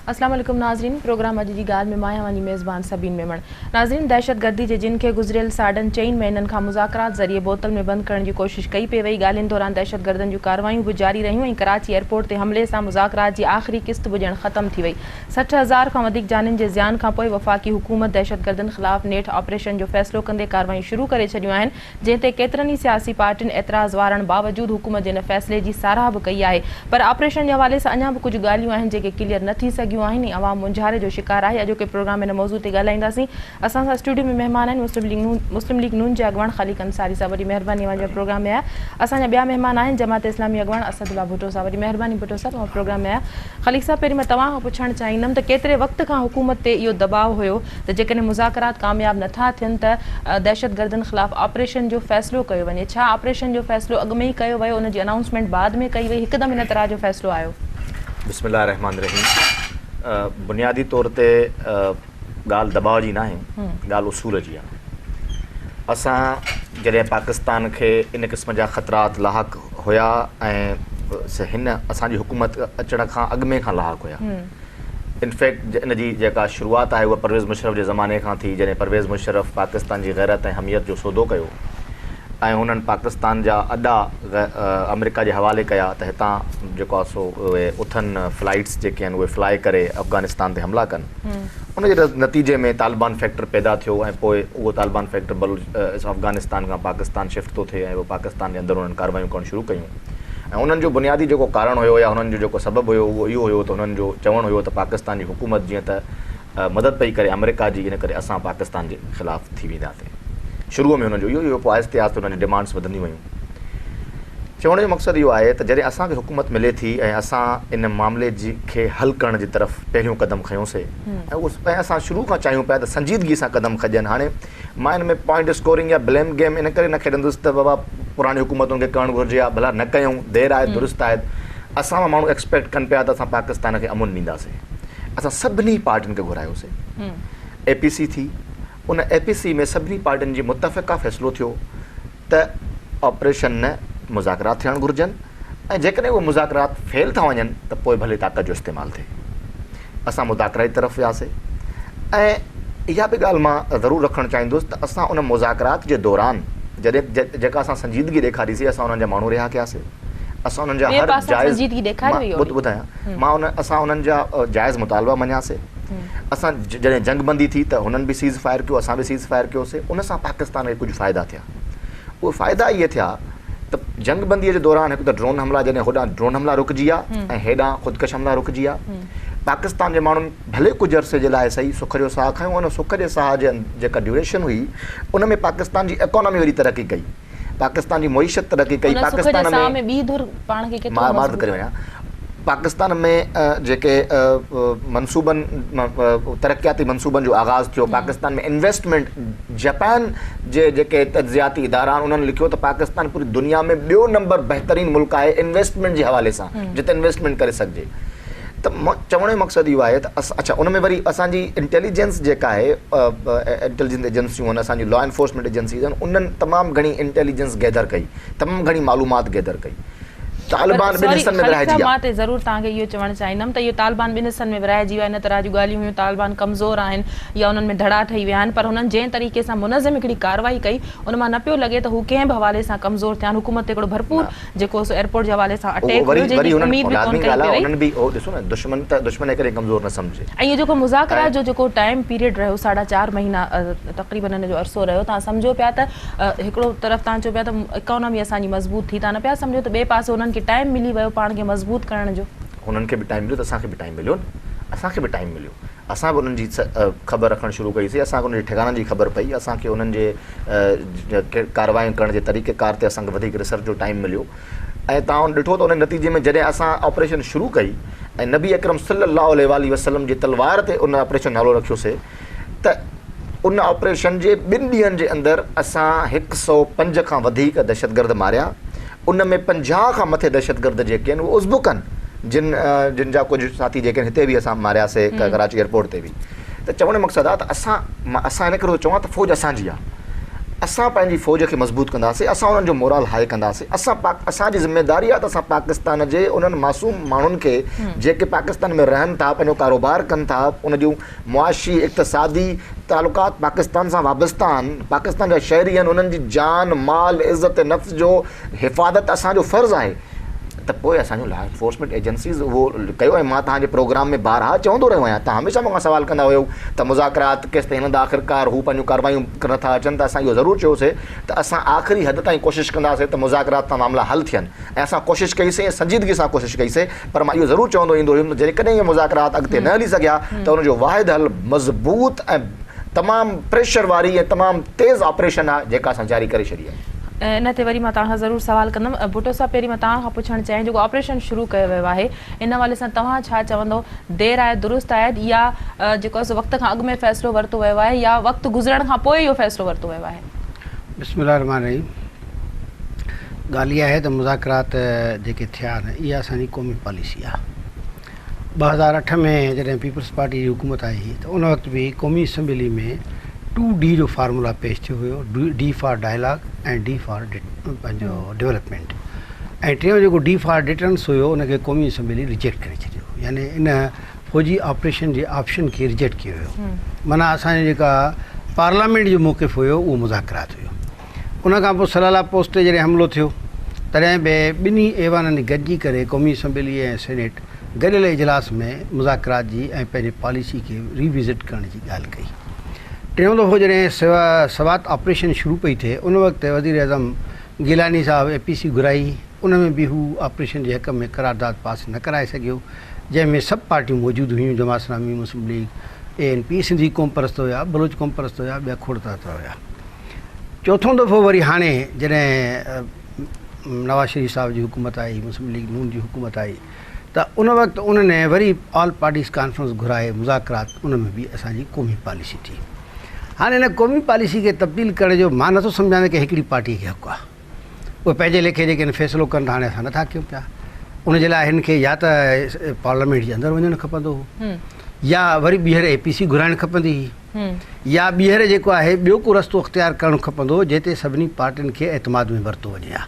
अस्सलाम वालेकुम नाज़रीन, प्रोग्राम अॼु जी ॻाल्हि में मां आहियां मेज़बान सबीन मेमण। नाज़रीन, दहशतगर्दी जे जिन खे गुज़िरियल साढनि 4 महीननि खां मुज़ाकरात ज़रिए बोतल में बंदि करण जी कोशिश कई पई वई। ॻाल्हियुनि दौरान दहशतगर्दनि जूं कार्रवायूं बि जारी रहियूं ऐं कराची एयरपोर्ट ते हमले सां मुज़ाकरात जी आख़िरी क़िस्त बि ॼण ख़तम थी वई। 60,000 खां वधीक जानियुनि जे ज़ियान खां पोइ वफ़ाक़ी हुकूमत दहशतगर्दनि ख़िलाफ़ नेठ ऑपरेशन जो फ़ैसिलो कंदे कार्रवायूं शुरू करे छॾियूं आहिनि, जंहिं ते केतिरनि ई सियासी पार्टियुनि एतिराज़ वारण बावजूदि हुकूमत जे इन फ़ैसिले जी साराह बि कई आहे। पर ऑपरेशन जे हवाले सां अञा बि कुझु ॻाल्हियूं आहिनि जेके क्लियर न थी सघियूं आहिनि ऐं आवाम मुंझारे जो शिकार आहे। अॼोके प्रोग्राम में इन मौज़ू ते ॻाल्हाईंदासीं। असां सां स्टूडियो में महिमान आहिनि मुस्लिम लीग नून जे अॻवान ख़ालिक अंसारी साहब, वॾी महिरबानी मुंहिंजे प्रोग्राम में आया। असांजा ॿिया महिमान आहिनि जमात इस्लामी अॻवान असदुल्ला भुट्टो साहब, वॾी महिरबानी भुट्टो साहब प्रोग्राम में आया। ख़ालिक साहब, पहिरीं मां तव्हां खां पुछणु चाहींदमि त केतिरे वक़्त खां हुकूमत ते इहो दबाव हुयो त जेकॾहिं मुज़ाकरात कामयाब नथा थियनि त दहशतगर्दनि ख़िलाफ़ ऑपरेशन जो फ़ैसिलो कयो वञे। छा ऑपरेशन जो फ़ैसिलो अॻु में ई कयो वियो, उनजी अनाउंसमेंट बाद में कई वई, हिकदमि इन तरह जो फ़ैसिलो आयो? बिस्मिल्लाह रहमान रहीम। बुनियादी तौर ते ॻाल्हि दबाव जी न आहे, ॻाल्हि उसूल जी आहे। असां जॾहिं पाकिस्तान खे इन क़िस्म जा ख़तरात लाहक हुया ऐं हिन असांजी हुकूमत अचण खां अॻु में खां लाहक हुया। इनफैक्ट इन जी जेका शुरूआति आहे उहा परवेज़ मुशर्रफ जे ज़माने खां थी, जॾहिं परवेज़ मुशर्रफ पाकिस्तान जी गैरत ऐं हमियत जो सौदो कयो ऐं हुननि पाकिस्तान जा अॾा अमेरिका जे हवाले कया त हितां जेको आहे सो उहे उथनि फ्लाइट्स जेके आहिनि उहे फ्लाए करे अफ़गानिस्तान ते हमला कनि। उनजे नतीजे में तालिबान फैक्टर पैदा थियो ऐं पोइ उहो तालिबान फैक्टर अफ़गानिस्तान खां पाकिस्तान शिफ्ट थो थिए ऐं उहो पाकिस्तान जे अंदरि उन्हनि कार्रवायूं करणु शुरू कयूं। ऐं उन्हनि जो बुनियादी जेको कारण हुयो या हुननि जो जेको सबबु हुयो उहो इहो हुयो त हुननि जो चवणु हुयो त पाकिस्तान जी हुकूमत जीअं त मदद पई करे अमेरिका जी, इन करे असां पाकिस्तान जे ख़िलाफ़ु थी वेंदासीं। शुरूअ में हुननि जो इहो पोइ आहिस्ते आहिस्ते हुननि जी डिमांड्स वधंदी वयूं। चवण जो मक़सदु इहो आहे त जॾहिं असांखे हुकूमत मिले थी ऐं असां इन मामले खे हल करण जी तरफ़ पहिरियों क़दम खयोंसीं ऐं उहो ऐं असां शुरू खां चाहियूं पिया त संजीदगी सां क़दम खॼनि। हाणे मां इन में पॉइंट स्कोरिंग या ब्लेम गेम इन करे न खेॾंदुसि त बाबा पुराणी हुकूमतुनि खे करणु घुरिजे या भला न कयूं, देरि आहे दुरुस्त आहे। असां माण्हू एक्सपेक्ट कनि पिया त असां पाकिस्तान खे अमुन ॾींदासीं। असां सभिनी पार्टियुनि खे घुरायोसीं। APC थी, उन APC में सभिनी पार्टियुनि जी मुतफ़िक़ा फ़ैसिलो थियो त ऑपरेशन न मुज़ाकरात थियणु घुरिजनि ऐं जेकॾहिं उहे मुज़ाकरात फेल था वञनि त पोइ भले ताक़त जो इस्तेमालु थिए। असां मुज़ाकरा जी तरफ़ वियासीं ऐं इहा बि ॻाल्हि मां ज़रूरु रखणु चाहींदुसि त असां उन मुज़ाकरात जे दौरान जॾहिं जेका असां संजीदगी ॾेखारीसीं, असां उन्हनि जा माण्हू रिहा कयासीं। असां उन्हनि जा हर जाइज़ ॿुधायां मां असां उन्हनि जा जाइज़ मुतालबा मञियासीं। असां जॾहिं जंगबंदी थी त हुननि बि सीज़ फायर कयो, असां बि सीज़ फायर कयोसीं। उन सां पाकिस्तान खे कुझु फ़ाइदा थिया। उहे फ़ाइदा इहे थिया त जंगबंदीअ जे दौरान हिकु त ड्रोन हमला, जॾहिं होॾां ड्रोन हमला रुकिजी विया ऐं हेॾां ख़ुदकश हमला रुकिजी विया। पाकिस्तान जे माण्हुनि भले कुझु अरसे जे लाइ सही सुख जो साह खयो, उन सुख जे साह जे जेका ड्यूरेशन हुई उन में पाकिस्तान जी इकोनॉमी वरी तरक़ी कई, पाकिस्तान जी मईशत तरक़ी कई। पाकिस्तान में करे वञा पाकिस्तान में जेके मनसूबनि तरक़ियाती मनसूबनि जो आगाज़ थियो, पाकिस्तान में इन्वेस्टमेंट, जापान जे जेके तज्ज़ियाती इदारा आहिनि उन्हनि लिखियो त पाकिस्तान पूरी दुनिया में ॿियो नंबर बहितरीन मुल्क आहे इन्वेस्टमेंट जे हवाले सां, जिते इन्वेस्टमेंट करे सघिजे। त चवण जो मक़सदु इहो आहे त अच्छा उन में वरी असांजी इंटेलिजेंस जेका आहे, इंटेलिजेंस एजेंसियूं आहिनि, असांजी लॉ एनफोर्समेंट एजेंसीज़ आहिनि, उन्हनि तमामु घणी इंटेलिजेंस गैदर कई, तमामु घणी मालूमात गैदर कई। तालिबान ॿिनि हिस्सनि में विरहाइजी विया। मां त ज़रूरु तव्हांखे इहो चवणु चाहींदमि त इहो तालिबान ॿिनि हिस्सनि में विरहाइजी विया। इन तरह जूं ॻाल्हियूं हुयूं तालिबान कमज़ोर आहिनि या उन्हनि में धड़ा ठही विया आहिनि, पर हुननि जंहिं तरीक़े सां मुनज़िम हिकिड़ी कार्रवाई कई उन मां न पियो लॻे त हू कंहिं बि हवाले सां कमज़ोर थिया आहिनि। हुकूमत ते हिकिड़ो भरपूर जेको एयरपोर्ट जे हवाले सां अटैक दुश्मन करे कमज़ोर न सम्झे। ऐं इहो जेको मुज़ाकरात जो जेको टाइम पीरियड रहियो 4.5 महीना तक़रीबन हिन जो अरसो रहियो, तव्हां सम्झो पिया त हिकिड़ो तरफ़ तव्हां चओ पिया त इकोनॉमी असांजी मज़बूत थी, तव्हां न पिया सम्झो त ॿिए पासे उन्हनि खे टाइम मिली वियो पाण खे मज़बूत करण जो? हुननि खे बि टाइम मिलियो त असांखे बि टाइम मिलियो न, असांखे बि टाइम मिलियो। असां बि उन्हनि जी ख़बर रखणु शुरू कईसीं, असांखे उन जे ठिकाननि जी ख़बर पई, असांखे उन्हनि जे कार्रवाई करण जे तरीक़ेकार ते असांखे वधीक रिसर्च जो टाइम मिलियो। ऐं तव्हां ॾिठो त उन नतीजे में जॾहिं असां ऑपरेशन शुरू कई ऐं नबी अकरम सल्लल्लाहु अलैहि वसल्लम जी तलवार ते उन ऑपरेशन नालो रखियोसीं त उन ऑपरेशन जे 2 ॾींहंनि जे अंदरि असां 105 खां वधीक दहशतगर्द मारिया। उन में 50 खां मथे दहशतगर्द जेके आहिनि उहे उज़्बुक आहिनि, जिन जा कुझु साथी जेके आहिनि हिते बि असां मारियासीं कराची एयरपोर्ट ते बि। त चवण जो मक़सदु आहे त असां इन करे चवां त फ़ौज असांजी आहे असां पंहिंजी फ़ौज खे मज़बूत कंदासीं, असां उन्हनि जो मोरल हाई कंदासीं। असांजी ज़िम्मेदारी आहे त असां पाकिस्तान जे उन्हनि मासूम माण्हुनि खे जेके पाकिस्तान में रहनि था, पंहिंजो कारोबार कनि था, उन जूं मुआशी इक़्तिसादी तालुकात पाकिस्तान सां वाबस्ता आहिनि, पाकिस्तान जा शहरी आहिनि, उन्हनि जी जान माल इज़त नफ़्स जो हिफ़ाज़त असांजो फ़र्ज़ु आहे। त पोइ असांजो लॉ एनफोर्समेंट एजेंसीज़ उहो कयो। ऐं मां तव्हांजे प्रोग्राम में बारहा चवंदो रहियो आहियां, तव्हां हमेशह मूंखां सवाल कंदा हुयो त मुज़ाकरात केसि ताईं हलंदा, आख़िरकार हू पंहिंजूं कार्रवायूं नथा अचनि, त असां इहो ज़रूरु चयोसीं त असां आख़िरी हद ताईं कोशिशि कंदासीं त मुज़ाकरात तां मामला हल थियनि। ऐं असां कोशिशि कईसीं, संजीदगी सां कोशिशि कईसीं, पर मां इहो ज़रूरु चवंदो ईंदो हुयुमि जेकॾहिं इहे मुज़ाकरात अॻिते न हली सघिया त उनजो वाहिद हल मज़बूत ऐं तमामु प्रेशर वारी ऐं तमामु तेज़ ऑपरेशन आहे जेका असां जारी करे छॾी आहे। इन ते वरी मां तव्हां ज़रूरु सवाल कंदमि। भुट्टो साहब, पहिरीं मां तव्हां खां पुछणु चाहियां, जेको ऑपरेशन शुरू कयो वियो आहे इन हवाले सां तव्हां छा चवंदो? देरि आहे, दुरुस्त आहे, या जेको आहे वक़्त खां अॻु में फ़ैसिलो वरितो वियो आहे, या वक़्तु गुज़रण खां पोइ इहो फ़ैसिलो वरितो वियो आहे? बिस्मिल्लाह रहमान रहीम। ॻाल्हि इहा आहे त मुज़ाकरात जेके थिया आहिनि इहा असांजी क़ौमी पॉलिसी आहे। 2008 में जॾहिं पीपल्स पार्टी जी हुकूमत आई त उन वक़्तु बि क़ौमी असैम्बली में 2D जो फार्मूला पेश थियो हुयो। D फॉर डायलॉग ऐं D फॉर पंहिंजो डेवलपमेंट, ऐं टियों जेको D फॉर डिटरेंस हुयो उनखे क़ौमी असैम्बली रिजेक्ट करे छॾियो, यानी इन फ़ौजी ऑपरेशन जे ऑप्शन खे रिजेक्ट कयो हुयो। माना असांजे जेका पार्लियामेंट जो मौक़िफ़ हुयो उहो मुज़ाकरात हुयो। उन खां पोइ सलाला पोस्ट ते जॾहिं हमिलो थियो तॾहिं बि ॿिन्ही ऐवाननि गॾिजी करे क़ौमी असैम्बली ऐं सेनेट गॾियल इजलास में मुज़ाकरात जी ऐं पंहिंजे पॉलिसी खे रिविज़िट करण जी ॻाल्हि कई। टियों दफ़ो जॾहिं सवात ऑपरेशन शुरू पई थिए उन वक़्तु वज़ीर अज़म गिलानी साहब APC घुराई, उन में बि हू ऑपरेशन जे हक़ में करारदाद पास न कराए सघियो, जंहिंमें सभु पार्टियूं मौजूदु हुयूं, जमात इस्लामी, मुस्लिम लीग, ANP, सिंधी क़ौम परस्त हुया, बलोच क़ौम परस्त हुया, ॿिया खोड़ता हुया। चोथों दफ़ो वरी हाणे जॾहिं नवाज़ शरीफ़ साहब जी हुकूमत आई, मुस्लिम लीग नून जी हुकूमत आई, त उन वक़्तु उन्हनि वरी ऑल पार्टीज़ कॉन्फ्रेंस घुराए मुज़ाकरात, उन में बि असांजी क़ौमी पॉलिसी थी। हाणे हिन क़ौमी पॉलिसी खे तब्दील करण जो मां नथो सम्झां की हिकिड़ी पार्टी खे हक़ु आहे, उहे पंहिंजे लेखे जेके फ़ैसिलो कनि था, हाणे असां नथा कयूं पिया। उनजे लाइ हिन खे या त पार्लियामेंट जे अंदरि वञणु खपंदो हो, या वरी ॿीहर APC घुराइणु खपंदी हुई, या ॿीहर जेको आहे ॿियो को रस्तो अख़्तियार करणु खपंदो हो जिते सभिनी पार्टियुनि खे एतमाद में वरितो वञे हा।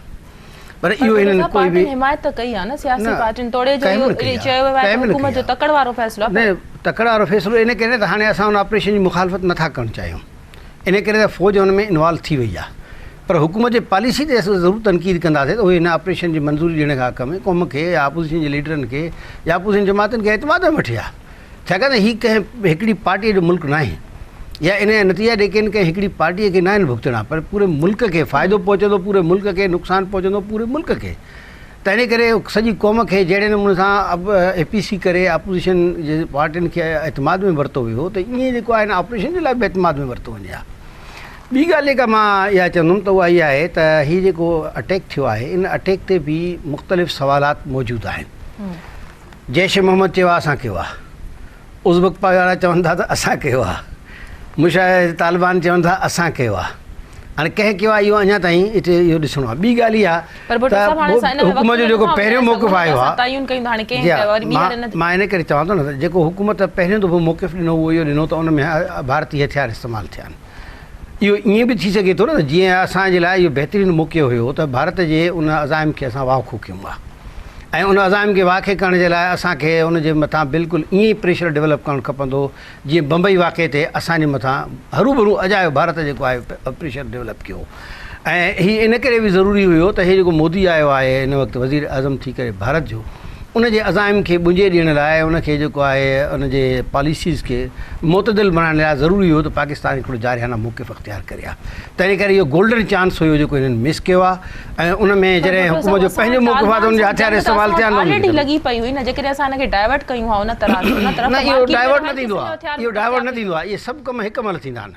पर इहो हिननि कोई बि हिमायत त कई आहे न, सियासी पार्टियुनि तोड़े जो चयो वियो आहे हुकूमत जो तकड़ वारो फ़ैसिलो न, तकड़ वारो फ़ैसिलो इन करे त हाणे असां उन ऑपरेशन जी मुखालफ़त नथा करणु चाहियूं, इन करे त फ़ौज हुन में इन्वॉल्व थी वई आहे। पर हुकूमत जे पॉलिसी ते असां ज़रूरु तनक़ीद कंदासीं त उहे हिन ऑपरेशन जी मंज़ूरी ॾियण खां हक़ में क़ौम खे या अपोज़िशन जे लीडरनि खे या अपोज़िशन जमातुनि खे एतमाद में वठी आहे। छाकाणि त हीअ कंहिं हिकिड़ी पार्टीअ जो मुल्क न आहे, या इन जा नतीजा ॾेकेनि कंहिं हिकिड़ी पार्टीअ खे न आहिनि भुगतना, पर पूरे मुल्क खे फ़ाइदो पहुचंदो, पूरे मुल्क खे नुक़सानु पहुचंदो, पूरे मुल्क खे। त इन करे सॼी क़ौम खे जहिड़े नमूने सां APC करे अपोज़िशन जे पार्टियुनि खे एतमाद में वरितो वियो, त ईअं जेको आहे हिन ऑपरेशन जे लाइ बि एतमाद में वरितो वञे हा। ॿी ॻाल्हि जेका मां इहा चवंदुमि त उहा इहा आहे त हीअ जेको अटैक थियो आहे, इन अटैक ते बि मुख़्तलिफ़ सवालात मौजूदु आहिनि। जैश मोहम्मद चयो आहे असां कयो आहे, उज़्बक वारा चवनि था त असां कयो आहे, मुशाहिद तालिबान चवनि था असां कयो आहे। हाणे कंहिं कयो आहे इहो अञा ताईं हिते इहो ॾिसणो आहे। ॿी ॻाल्हि इहा त हुकूमत जो जेको पहिरियों मौक़िफ़ आयो आहे, मां इन करे चवां थो न त जेको हुकूमत पहिरियों दफ़ो मौक़िफ़ ॾिनो उहो इहो ॾिनो त उन में भारतीय हथियार इस्तेमालु थिया आहिनि। इहो ईअं बि थी सघे थो न, जीअं असांजे लाइ इहो बहितरीनु मौक़ो हुयो त भारत जे उन अज़ाइम खे असां वाखो कयूं आहे, ऐं उन अज़ाइम खे वाक़े करण जे लाइ असांखे उनजे मथां बिल्कुलु ईअं ई प्रेशर डेवलप करणु खपंदो जीअं बम्बई वाक़े ते असांजे मथां हरूभरू अजायो भारत जेको आहे प्रेशर डेवलप कयो। ऐं हीअ इन करे बि ज़रूरी हुयो त हीअ जेको मोदी आयो आहे हिन वक़्तु वज़ीर आज़म थी करे भारत जो, उनजे अज़ाइम खे ॿुंजे ॾियण लाइ उनखे जेको आहे उनजे पॉलिसीज़ खे मुतदिल बणाइण लाइ ज़रूरी हुयो त पाकिस्तान हिकिड़ो जारियाना मौक़िफ़ अख़्तियार करे हा। त इन करे इहो गोल्डन चांस हुयो जेको हिननि मिस कयो आहे, ऐं उन में जॾहिं हुकूमत जो पंहिंजो मौक़िफ़ आहे त उनजा हथियार इस्तेमालु थिया लॻी पई हुई न, जेकॾहिं असां हिनखे डाइवर्ट कयूं हा उन तरह न, इहो डाइवर्ट न थींदो आहे, इहो डाइवर्ट न थींदो आहे। इहे सभु कम हिकु महिल थींदा आहिनि,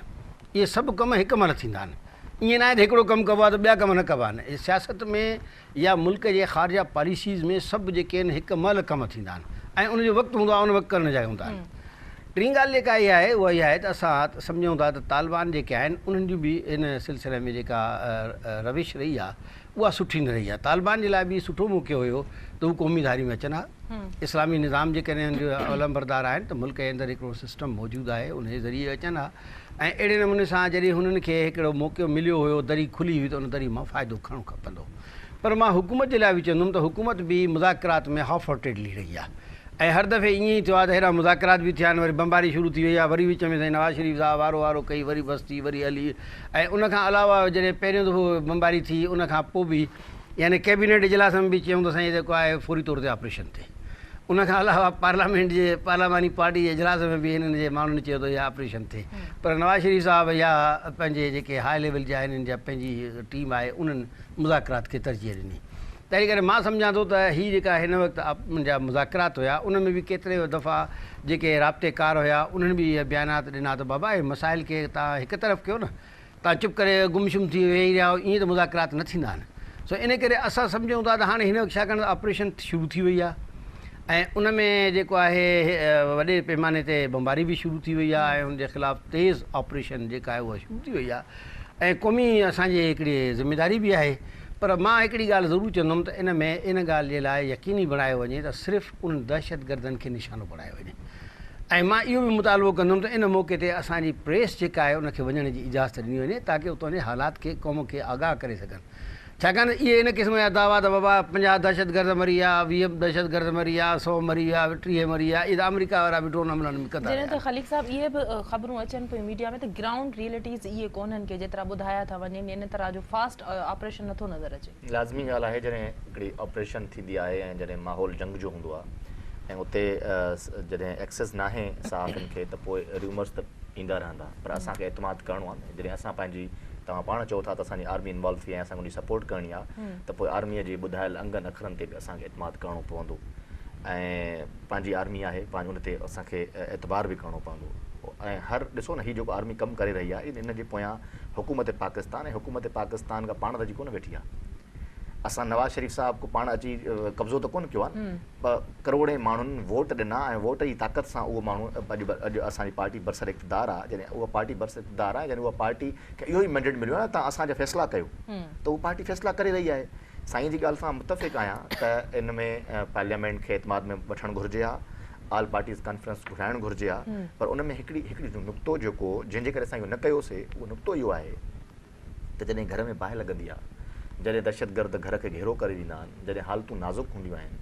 इहे सभु कम हिकु महिल थींदा आहिनि। ईअं न आहे त हिकिड़ो कमु कबो आहे त ॿिया कम न कबा आहिनि। सियासत में या मुल्क जे ख़ारजा पॉलिसीज़ में सभु जेके आहिनि हिकु महिल कम थींदा आहिनि, ऐं उनजो वक़्तु हूंदो आहे, उन वक़्तु करण जा हूंदा आहिनि। टी ॻाल्हि जेका इहा आहे उहा इहा आहे त असां सम्झूं था त तालिबान जेके आहिनि उन्हनि जूं बि इन सिलसिले में जेका रविश रही आहे उहा सुठी न रही आहे। तालिबान जे लाइ बि सुठो मौक़ो हुयो त हू क़ौमी धारी में अचनि हा। इस्लामी निज़ाम जे कॾहिं जो अलमबरदार आहिनि त मुल्क जे अंदरि हिकिड़ो सिस्टम मौजूदु आहे, उन जे ज़रिए अचनि हा। ऐं अहिड़े नमूने सां जॾहिं हुननि खे हिकिड़ो मौक़ो मिलियो हुयो, दरी खुली हुई, त उन दरी मां फ़ाइदो खणणु खपंदो। पर मां हुकूमत जे लाइ बि चवंदुमि त हुकूमत बि मुज़ाकरात में हाफ हार्टेडली रही आहे। ऐं हर दफ़े ईअं ई थियो आहे त अहिड़ा मुज़ाकरात बि थिया आहिनि, वरी बमबारी शुरू थी वई आहे, वरी विच में साईं नवाज़ शरीफ़ साहिबु वारो कई, वरी बस थी, वरी हली। ऐं उनखां अलावा जॾहिं पहिरियों दफ़ो बमबारी थी, उनखां पोइ बि यानी कैबिनेट इजलास में बि चयूं त साईं जेको आहे फौरी तौर ते ऑपरेशन थिए। उनखां अलावा पार्लियामानी पार्टी जे इजलास में बि हिननि जे माण्हुनि चयो त इहा ऑपरेशन थिए। पर नवाज़ शरीफ़ साहिबु या पंहिंजे जेके हाई लेवल जा हिननि जा पंहिंजी टीम आहे, उन्हनि मुज़ाकरात खे तरजीह ॾिनी। तंहिं करे मां सम्झां थो त हीअ जेका हिन वक़्तु मुंहिंजा मुज़ाकरात हुया, उन में बि केतिरे दफ़ा जेके राब्तेकार हुया, उन्हनि बि इहे बयानात ॾिना त बाबा इहे मसाइल खे तव्हां हिकु तरफ़ कयो न, तव्हां चुप करे गुमशुम थी वेही रहिया आहियो, ईअं त मुज़ाकरात न थींदा आहिनि। सो इन करे असां सम्झूं था त हाणे हिन वक़्तु छाकाणि ऑपरेशन शुरू थी वई आहे, ऐं उन में जेको आहे वॾे पैमाने ते बमबारी बि शुरू थी वई आहे, ऐं हुनजे ख़िलाफ़ु तेज़ ऑपरेशन जेका आहे उहा शुरू थी वई आहे, ऐं क़ौमी असांजी हिकिड़ी ज़िमेदारी बि आहे। पर मां हिकिड़ी ॻाल्हि ज़रूरु चवंदुमि त इन में इन ॻाल्हि जे लाइ यकीनी बणायो वञे त सिर्फ़ु उन दहशतगर्दनि खे निशानो बणायो वञे। ऐं मां इहो बि मुतालबो कंदुमि त इन मौक़े ते असांजी प्रेस जेका आहे उनखे वञण जी इजाज़त ॾिनी वञे, ताकी उतां जे हालात खे क़ौम खे आगाह करे सघनि। छाकाणि इहे इन क़िस्म जा दावा त बाबा 50 दहशतगर्द मरी विया, 20 दहशतगर्द मरी विया, 100 मरी विया, 30 मरी विया, इहे त अमेरिका वारा बि ड्रोन हमलनि में कंदा। जॾहिं त ख़लीक साहब इहे बि ख़बरूं अचनि पियूं मीडिया में त ग्राउंड रियलिटीज़ इहे कोन्हनि के जेतिरा ॿुधाया था वञनि, इन तरह जो फास्ट ऑपरेशन नथो नज़र अचे। लाज़मी ॻाल्हि आहे जॾहिं हिकिड़ी ऑपरेशन थींदी आहे ऐं जॾहिं माहौल जंग जो हूंदो आहे ऐं उते जॾहिं एक्सेस नाहे सहाफ़ियुनि खे त पोइ रूमर्स त ईंदा रहंदा, पर असांखे एतमाद करिणो आहे। जॾहिं असां पंहिंजी तव्हां पाण चओ था त असांजी आर्मी इन्वॉल्व थी ऐं असांखे उनजी सपोर्ट करणी आहे, त पोइ आर्मीअ जे ॿुधायल अंगनि अखरनि ते बि असांखे एतमाद करिणो पवंदो, ऐं पंहिंजी आर्मी आहे पंहिंजो उन ते असांखे एतबार बि करिणो पवंदो। ऐं हर ॾिसो न, हीअ जेको आर्मी कमु करे रही आहे इन जे पोयां हुकूमत पाकिस्तान ऐं हुकूमत पाकिस्तान खां पाण त कोन वेठी आहे। असां नवाज़ शरीफ़ साहिब को पाण अची कब्ज़ो त कोन कयो आहे, पर करोड़े माण्हुनि वोट ॾिना ऐं वोट जी ताक़त सां उहो माण्हू अॼु असांजी पार्टी बरसर इक़्तिदार आहे। जॾहिं उहा पार्टी बरसर इक़्तिदार आहे, जॾहिं उहा पार्टी खे इहो ई मैंडेट मिलियो आहे न तव्हां असांजा फ़ैसिला कयो, त उहा पार्टी फ़ैसिला करे रही आहे। साईं जी ॻाल्हि सां मुतफ़िक़ आहियां त इन में पार्लियामेंट खे एतमाद में वठणु घुरिजे हा, ऑल पार्टीज़ कॉन्फ्रेंस घुराइणु घुरिजे हा। पर उन में हिकिड़ी नुक़्तो जेको जंहिंजे करे असां इहो न कयोसीं, उहो नुक़्तो इहो आहे त जॾहिं घर में बाहि लॻंदी आहे, जॾहिं दहशतगर्द घर खे घेरो करे ॾींदा आहिनि, जॾहिं हालतूं नाज़ुक हूंदियूं आहिनि,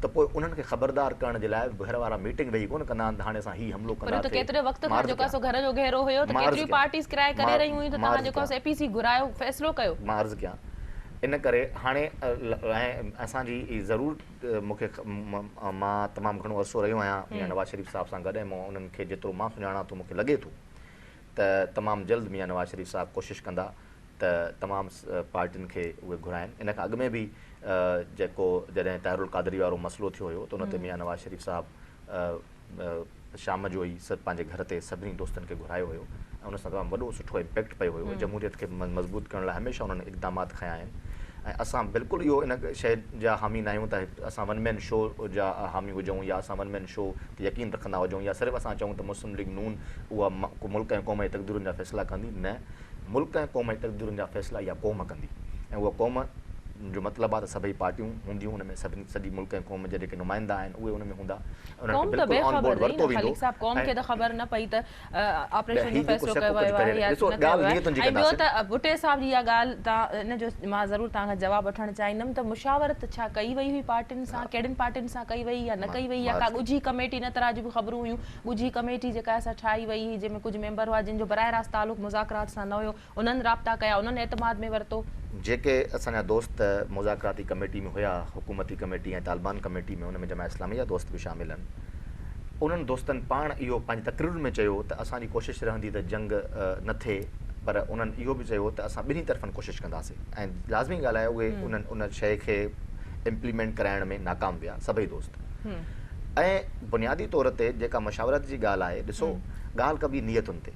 त पोइ उन्हनि खे ख़बरदार करण जे लाइ घर वारा मीटिंग वेही कोन कंदा आहिनि त हाणे असां हीउ हमलो कंदासीं। पर केतिरे वक़्त खां जेको आहे घर जो घेरो हुयो त केतिरी पार्टीज़ किराए करे रही हुयूं, त तव्हां जेको आहे एपीसी घुरायो, फ़ैसिलो कयो। मां अर्ज़ु कयां इन करे हाणे ऐं असांजी ज़रूरु मूंखे मां तमामु घणो अरसो रहियो आहियां मियां नवाज़ शरीफ़ साहिब सां गॾु, ऐं मां उन्हनि खे जेतिरो मां सुञाणा थो मूंखे लॻे थो त तमामु जल्द मियां नवाज़ शरीफ़ साहिबु कोशिशि कंदा त तमामु पार्टियुनि खे उहे घुराइनि। इन खां अॻु में बि जेको जॾहिं ताहिरुल क़ादरी वारो मसइलो थियो हुयो त उन ते मियां नवाज़ शरीफ़ साहिबु शाम जो ई सभु पंहिंजे घर ते सभिनी दोस्तनि खे घुरायो हुयो, ऐं उन सां तमामु वॾो सुठो इम्पैक्ट पियो हुयो। जमहूरियत खे मज़बूत करण लाइ हमेशह उन्हनि इक़दामात खयां आहिनि, ऐं असां बिल्कुलु इहो इन शइ जा हामी न आहियूं त असां वन मैन शो जा हामी हुजूं, या असां वन मैन शो ते यकीन रखंदा हुजूं, या सिर्फ़ु असां चऊं त मुस्लिम लीग नून उहा मुल्क ऐं क़ौम जी तक़दीरुनि जा फ़ैसिला कंदी। न, मुल्क ऐं क़ौम जी तक़दीरुनि जा फ़ैसिला इहा क़ौम कंदी, ऐं उहा क़ौम जो मतिलबु आहे त सभई पार्टियूं हूंदियूं, हुन में सभिनी सॼी मुल्क ऐं क़ौम जा जेके नुमाइंदा आहिनि उहे हुन में हूंदा। भुटे साहिब जी इहा ॻाल्हि तव्हां इन जो मां ज़रूरु तव्हांखां जवाबु वठणु चाहींदमि त मुशावरत छा कई वई हुई पार्टियुनि सां, कहिड़ियुनि पार्टियुनि सां कई वई या न कई वई, या का ॻुझी कमेटी इन तरह जी बि ख़बरूं हुयूं, ॻुझी कमेटी जेका असां ठाही वई हुई जंहिंमें कुझु मेंबर हुआ जिन जो बराह रास्त तालुक़ मुज़ाकरात सां न हुयो, उन्हनि राब्ता कया, उन्हनि एतमाद में वरितो। जेके असांजा दोस्त मुज़ाकराती कमेटी में हुया, हुकूमती कमेटी ऐं तालिबान कमेटी में, उनमें जमात इस्लामी जा दोस्त बि शामिल आहिनि, उन्हनि दोस्तनि पाण इहो पंहिंजी तक़रीरुनि में चयो त असांजी कोशिशि रहंदी त जंग न थिए, पर उन्हनि इहो बि चयो त असां ॿिन्ही तरफ़नि कोशिशि कंदासीं, ऐं लाज़मी ॻाल्हि आहे उहे उन्हनि उन शइ खे इम्प्लीमेंट कराइण में नाकाम विया सभई दोस्त। ऐं बुनियादी तौर ते जेका मशावरत जी ॻाल्हि आहे, ॾिसो ॻाल्हि कबी नियतुनि ते,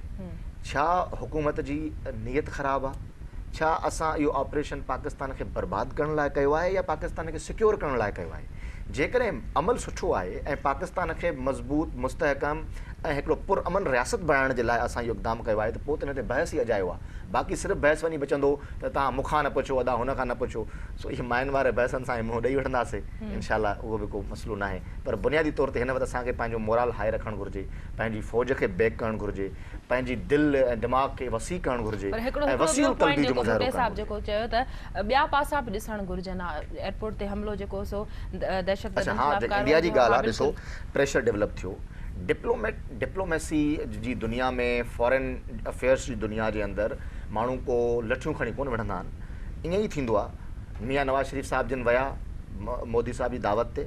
छा हुकूमत जी नियत ख़राबु आहे, छा असां इहो ऑपरेशन पाकिस्तान खे बर्बादु करण लाइ कयो आहे या पाकिस्तान खे सिक्योर करण लाइ कयो आहे। जेकॾहिं अमल सुठो आहे ऐं पाकिस्तान खे मज़बूत, मुस्तहकम ऐं हिकिड़ो पुरअमन रियासत बणाइण जे लाइ असां इहो इक़दाम कयो आहे त पोइ त हिन ते बहस ई अजायो आहे। बाक़ी सिर्फ़ु बहस वञी बचंदो त तव्हां मूंखां न पुछो अदा हुन खां न पुछो, सो इहे माइनि वारे बहसनि सां मुंहुं ॾेई वठंदासीं इनशाला, उहो बि को मसइलो न आहे। पर बुनियादी तौर ते हिन वक़्तु असांखे पंहिंजो मोराल हाई रखणु घुरिजे, पंहिंजी फ़ौज खे बैक करणु घुरिजे, पंहिंजी दिलि ऐं दिमाग़ खे वसी करणु घुरिजे ऐं वसील क़ल्बी जो मुज़ाहिरो करणु जेको चयो त ॿिया पासा बि ॾिसणु घुरिजनि, एयरपोर्ट ते हमलो जेको सो दहशतगर्दनि हा, इंडिया जी ॻाल्हि आहे, ॾिसो प्रेशर डेवलप थियो, डिप्लोमेसी जी दुनिया में, फॉरेन अफेयर्स जी दुनिया जे अंदरि माण्हू को लठियूं खणी कोन विढ़ंदा आहिनि। ईअं ई थींदो आहे। मियां नवाज़ शरीफ़ साहिब जिन विया मोदी साहिब जी दावत ते,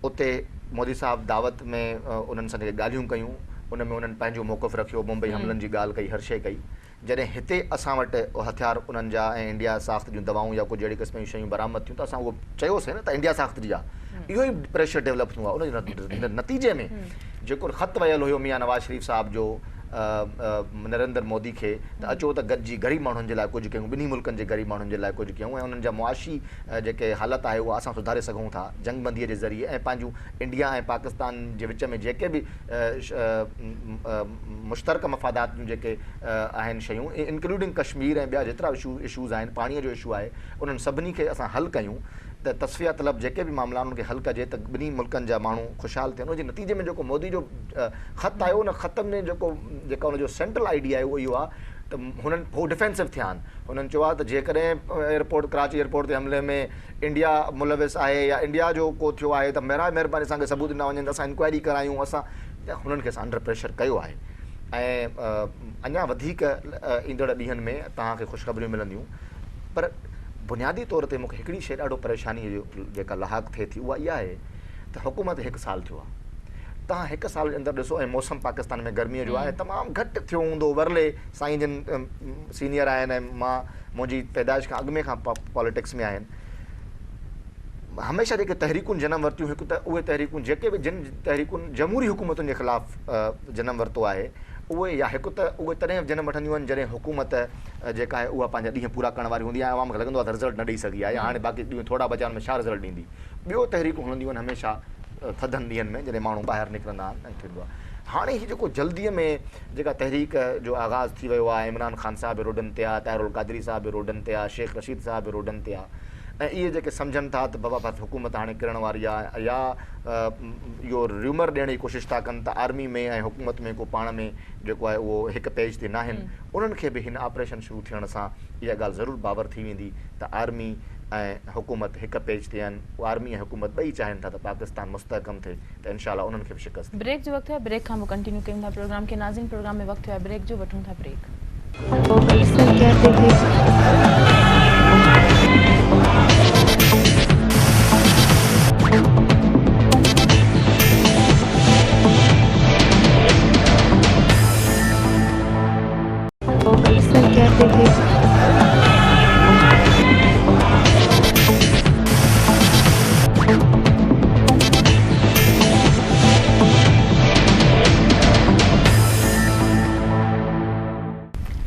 उते मोदी साहिब दावत में उन्हनि सां जेके ॻाल्हियूं कयूं उन में उन्हनि पंहिंजो मौक़िफ़ रखियो, मुंबई हमलनि जी ॻाल्हि कई, हर शइ कई। जॾहिं हिते असां वटि हथियार उन्हनि जा ऐं इंडिया साख़्त जूं दवाऊं या कुझु अहिड़ी क़िस्म जूं शयूं बरामद थियूं त असां उहो चयोसीं न त इंडिया साख़्त जी आहे। इहो ई प्रेशर डेवलप थियो आहे। उन नतीजे में जेको ख़तु वियल हुयो मियां नवाज़ शरीफ़ साहिब जो नरेंद्र मोदी खे त अचो त गॾिजी ग़रीब माण्हुनि जे लाइ कुझु कयूं, ॿिन्ही मुल्कनि जे ग़रीब माण्हुनि जे लाइ कुझु कयूं ऐं उन्हनि जा मुआशी जेके हालत आहे उहा असां सुधारे सघूं था जंगबंदीअ जे ज़रिए ऐं पंहिंजूं इंडिया ऐं पाकिस्तान जे विच में जेके बि मुश्तरक मफ़ादात जूं जेके आहिनि शयूं, इंक्लूडिंग कश्मीर ऐं ॿिया जेतिरा इशूज़ आहिनि, पाणीअ जो इशू आहे, उन्हनि सभिनी खे असां हल कयूं त तस्फ़िया तलब जेके बि मामला उन्हनि खे हल कजे त ॿिन्ही मुल्कनि जा माण्हू ख़ुशहाल थियनि। उनजे नतीजे में जेको मोदी जो ख़तु आयो, उन ख़त में जेका उनजो सेंट्रल आइडिया आहे उहो इहो आहे त हुननि हो डिफेंसिव थिया आहिनि। हुननि चयो आहे त जेकॾहिं एयरपोर्ट कराची एयरपोर्ट ते हमले में इंडिया मुलविस आहे या इंडिया जो को थियो आहे त महिरबानी असांखे सबूत ॾिना वञनि त असां इंक्वायरी करायूं। असां हुननि खे असां अंडर प्रेशर कयो आहे ऐं अञा वधीक ईंदड़ ॾींहंनि में तव्हांखे ख़ुशख़बरियूं मिलंदियूं। पर बुनियादी तौर ते मूंखे हिकिड़ी शइ ॾाढो परेशानी जो जेका लाहक थिए थी उहा इहा आहे त हुकूमत 1 साल थियो आहे। तव्हां 1 साल जे अंदरि ॾिसो ऐं मौसम पाकिस्तान में गर्मीअ जो आहे, तमामु घटि थियो हूंदो। वरले साईं जिन सीनियर आहिनि ऐं मुंहिंजी पैदाइश खां अॻु में खां पॉलिटिक्स में आहिनि, हमेशह जेके तहरीकुनि जनम वरितियूं, हिकु त उहे तहरीकुनि जेके बि जिन तहरीकुनि जमहूरी हुकूमतुनि जे ख़िलाफ़ु जनम वरितो आहे उहे, या हिकु त उहे तॾहिं जनम वठंदियूं आहिनि जॾहिं हुकूमत जेका आहे उहा पंहिंजा ॾींहं पूरा करण वारी हूंदी आहे। आवाम खे लॻंदो आहे त रिज़ल्ट न ॾेई सघी आहे या हाणे बाक़ी ॾींहं थोरा बचा में छा रिज़ल्ट ॾींदी। ॿियो तहरीकूं हलंदियूं आहिनि हमेशह थधनि ॾींहंनि में जॾहिं माण्हू ॿाहिरि निकिरंदा आहिनि ऐं थींदो आहे। हाणे हीउ जेको जल्दीअ में जेका तहरीक जो आगाज़ थी वियो आहे, इमरान ख़ान साहिब बि रोडनि ते आहे, ताहिरुल क़ादरी साहिब बि रोडनि ते आहे, शेख रशीद साहिब बि रोडनि ते आहे ऐं इहे जेके सम्झनि था त बाबा बसि हुकूमत हाणे किरण वारी आहे या इहो र्यूमर ॾियण जी कोशिशि था कनि त आर्मी में ऐं हुकूमत में को पाण में जेको आहे उहो हिकु पेज ते न आहिनि, उन्हनि खे बि हिन ऑपरेशन शुरू थियण सां इहा ॻाल्हि ज़रूरु बावर थी वेंदी त आर्मी ऐं हुकूमत हिकु पेज ते आहिनि। आर्मी ऐं हुकूमत ॿई चाहिनि था त पाकिस्तान मुस्तहकम थिए त इनशाला उन्हनि खे बि शिकस्त। ब्रेक जो वक़्तु है, ब्रेक खां पोइ कंटिन्यू कयूं था प्रोग्राम खे। नाज़रीन, प्रोग्राम में वक़्तु है ब्रेक जो, वठूं था ब्रेक।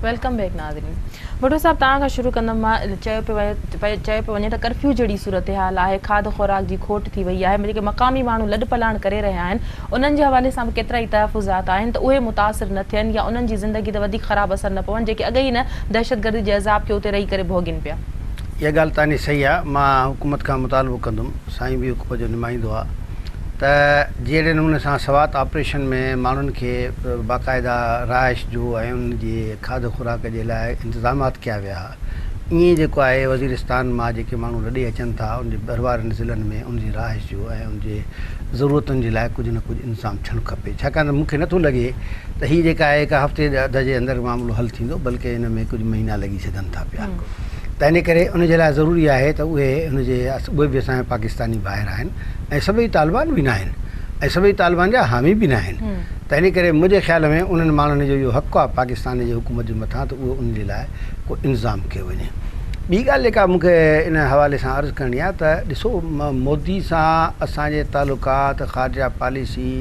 वेलकम बैक नाज़रीन। भुट्टो साहब, तव्हां खां शुरू कंदमि। मां चयो पियो वञे त कर्फ्यू जहिड़ी सूरत हाल आहे, खाद खुराक जी खोट थी वई आहे, जेके मक़ामी माण्हू लॾ पलाण करे रहिया आहिनि उन्हनि जे हवाले सां बि केतिरा ई तहफ़ुज़ात आहिनि त उहे मुतासिर न थियनि या उन्हनि जी ज़िंदगी ते वधीक ख़राबु असर न पवनि, जेके अॻे ई न दहशतगर्दी जे अज़ाब खे उते रही करे भोगनि पिया। इहा ॻाल्हि तव्हांजी सही आहे। मां हुकूमत खां मुतालबो कंदुमि, साईं बि हुकूमत जो नुमाइंदो आहे, त जहिड़े नमूने सां सवात ऑपरेशन में माण्हुनि खे बाक़ाइदा रहाइश जो ऐं उन जी खाद खुराक जे लाइ इंतिज़ामात कया विया, ईअं जेको आहे वज़ीरिस्तान मां जेके माण्हू लॾे अचनि था उन जे भरवारनि ज़िलनि में उनजी रहाइश जो ऐं उनजे ज़रूरतुनि जे लाइ कुझु न कुझु इंतज़ाम थियणु खपे। छाकाणि त मूंखे नथो लॻे त हीअ जेका आहे हिकु हफ़्ते अधु जे अंदरि मामिलो हल थींदो, बल्कि हिन में कुझु महीना लॻी सघनि था पिया। त इन करे उनजे लाइ ज़रूरी आहे त उहे बि असांजा पाकिस्तानी भाइर आहिनि ऐं सभई तालिबान बि न आहिनि ऐं सभई तालिबान जा हामी बि न आहिनि। त इन करे मुंहिंजे ख़्याल में उन्हनि माण्हुनि जो इहो हक़ु आहे पाकिस्तान जे हुकूमत जे मथां त उहो उन जे लाइ को इंतज़ाम कयो वञे। ॿी ॻाल्हि जेका मूंखे इन हवाले सां अर्ज़ु करणी आहे त ॾिसो, मोदी सां असांजे तालुकात, ख़ारजा पॉलिसी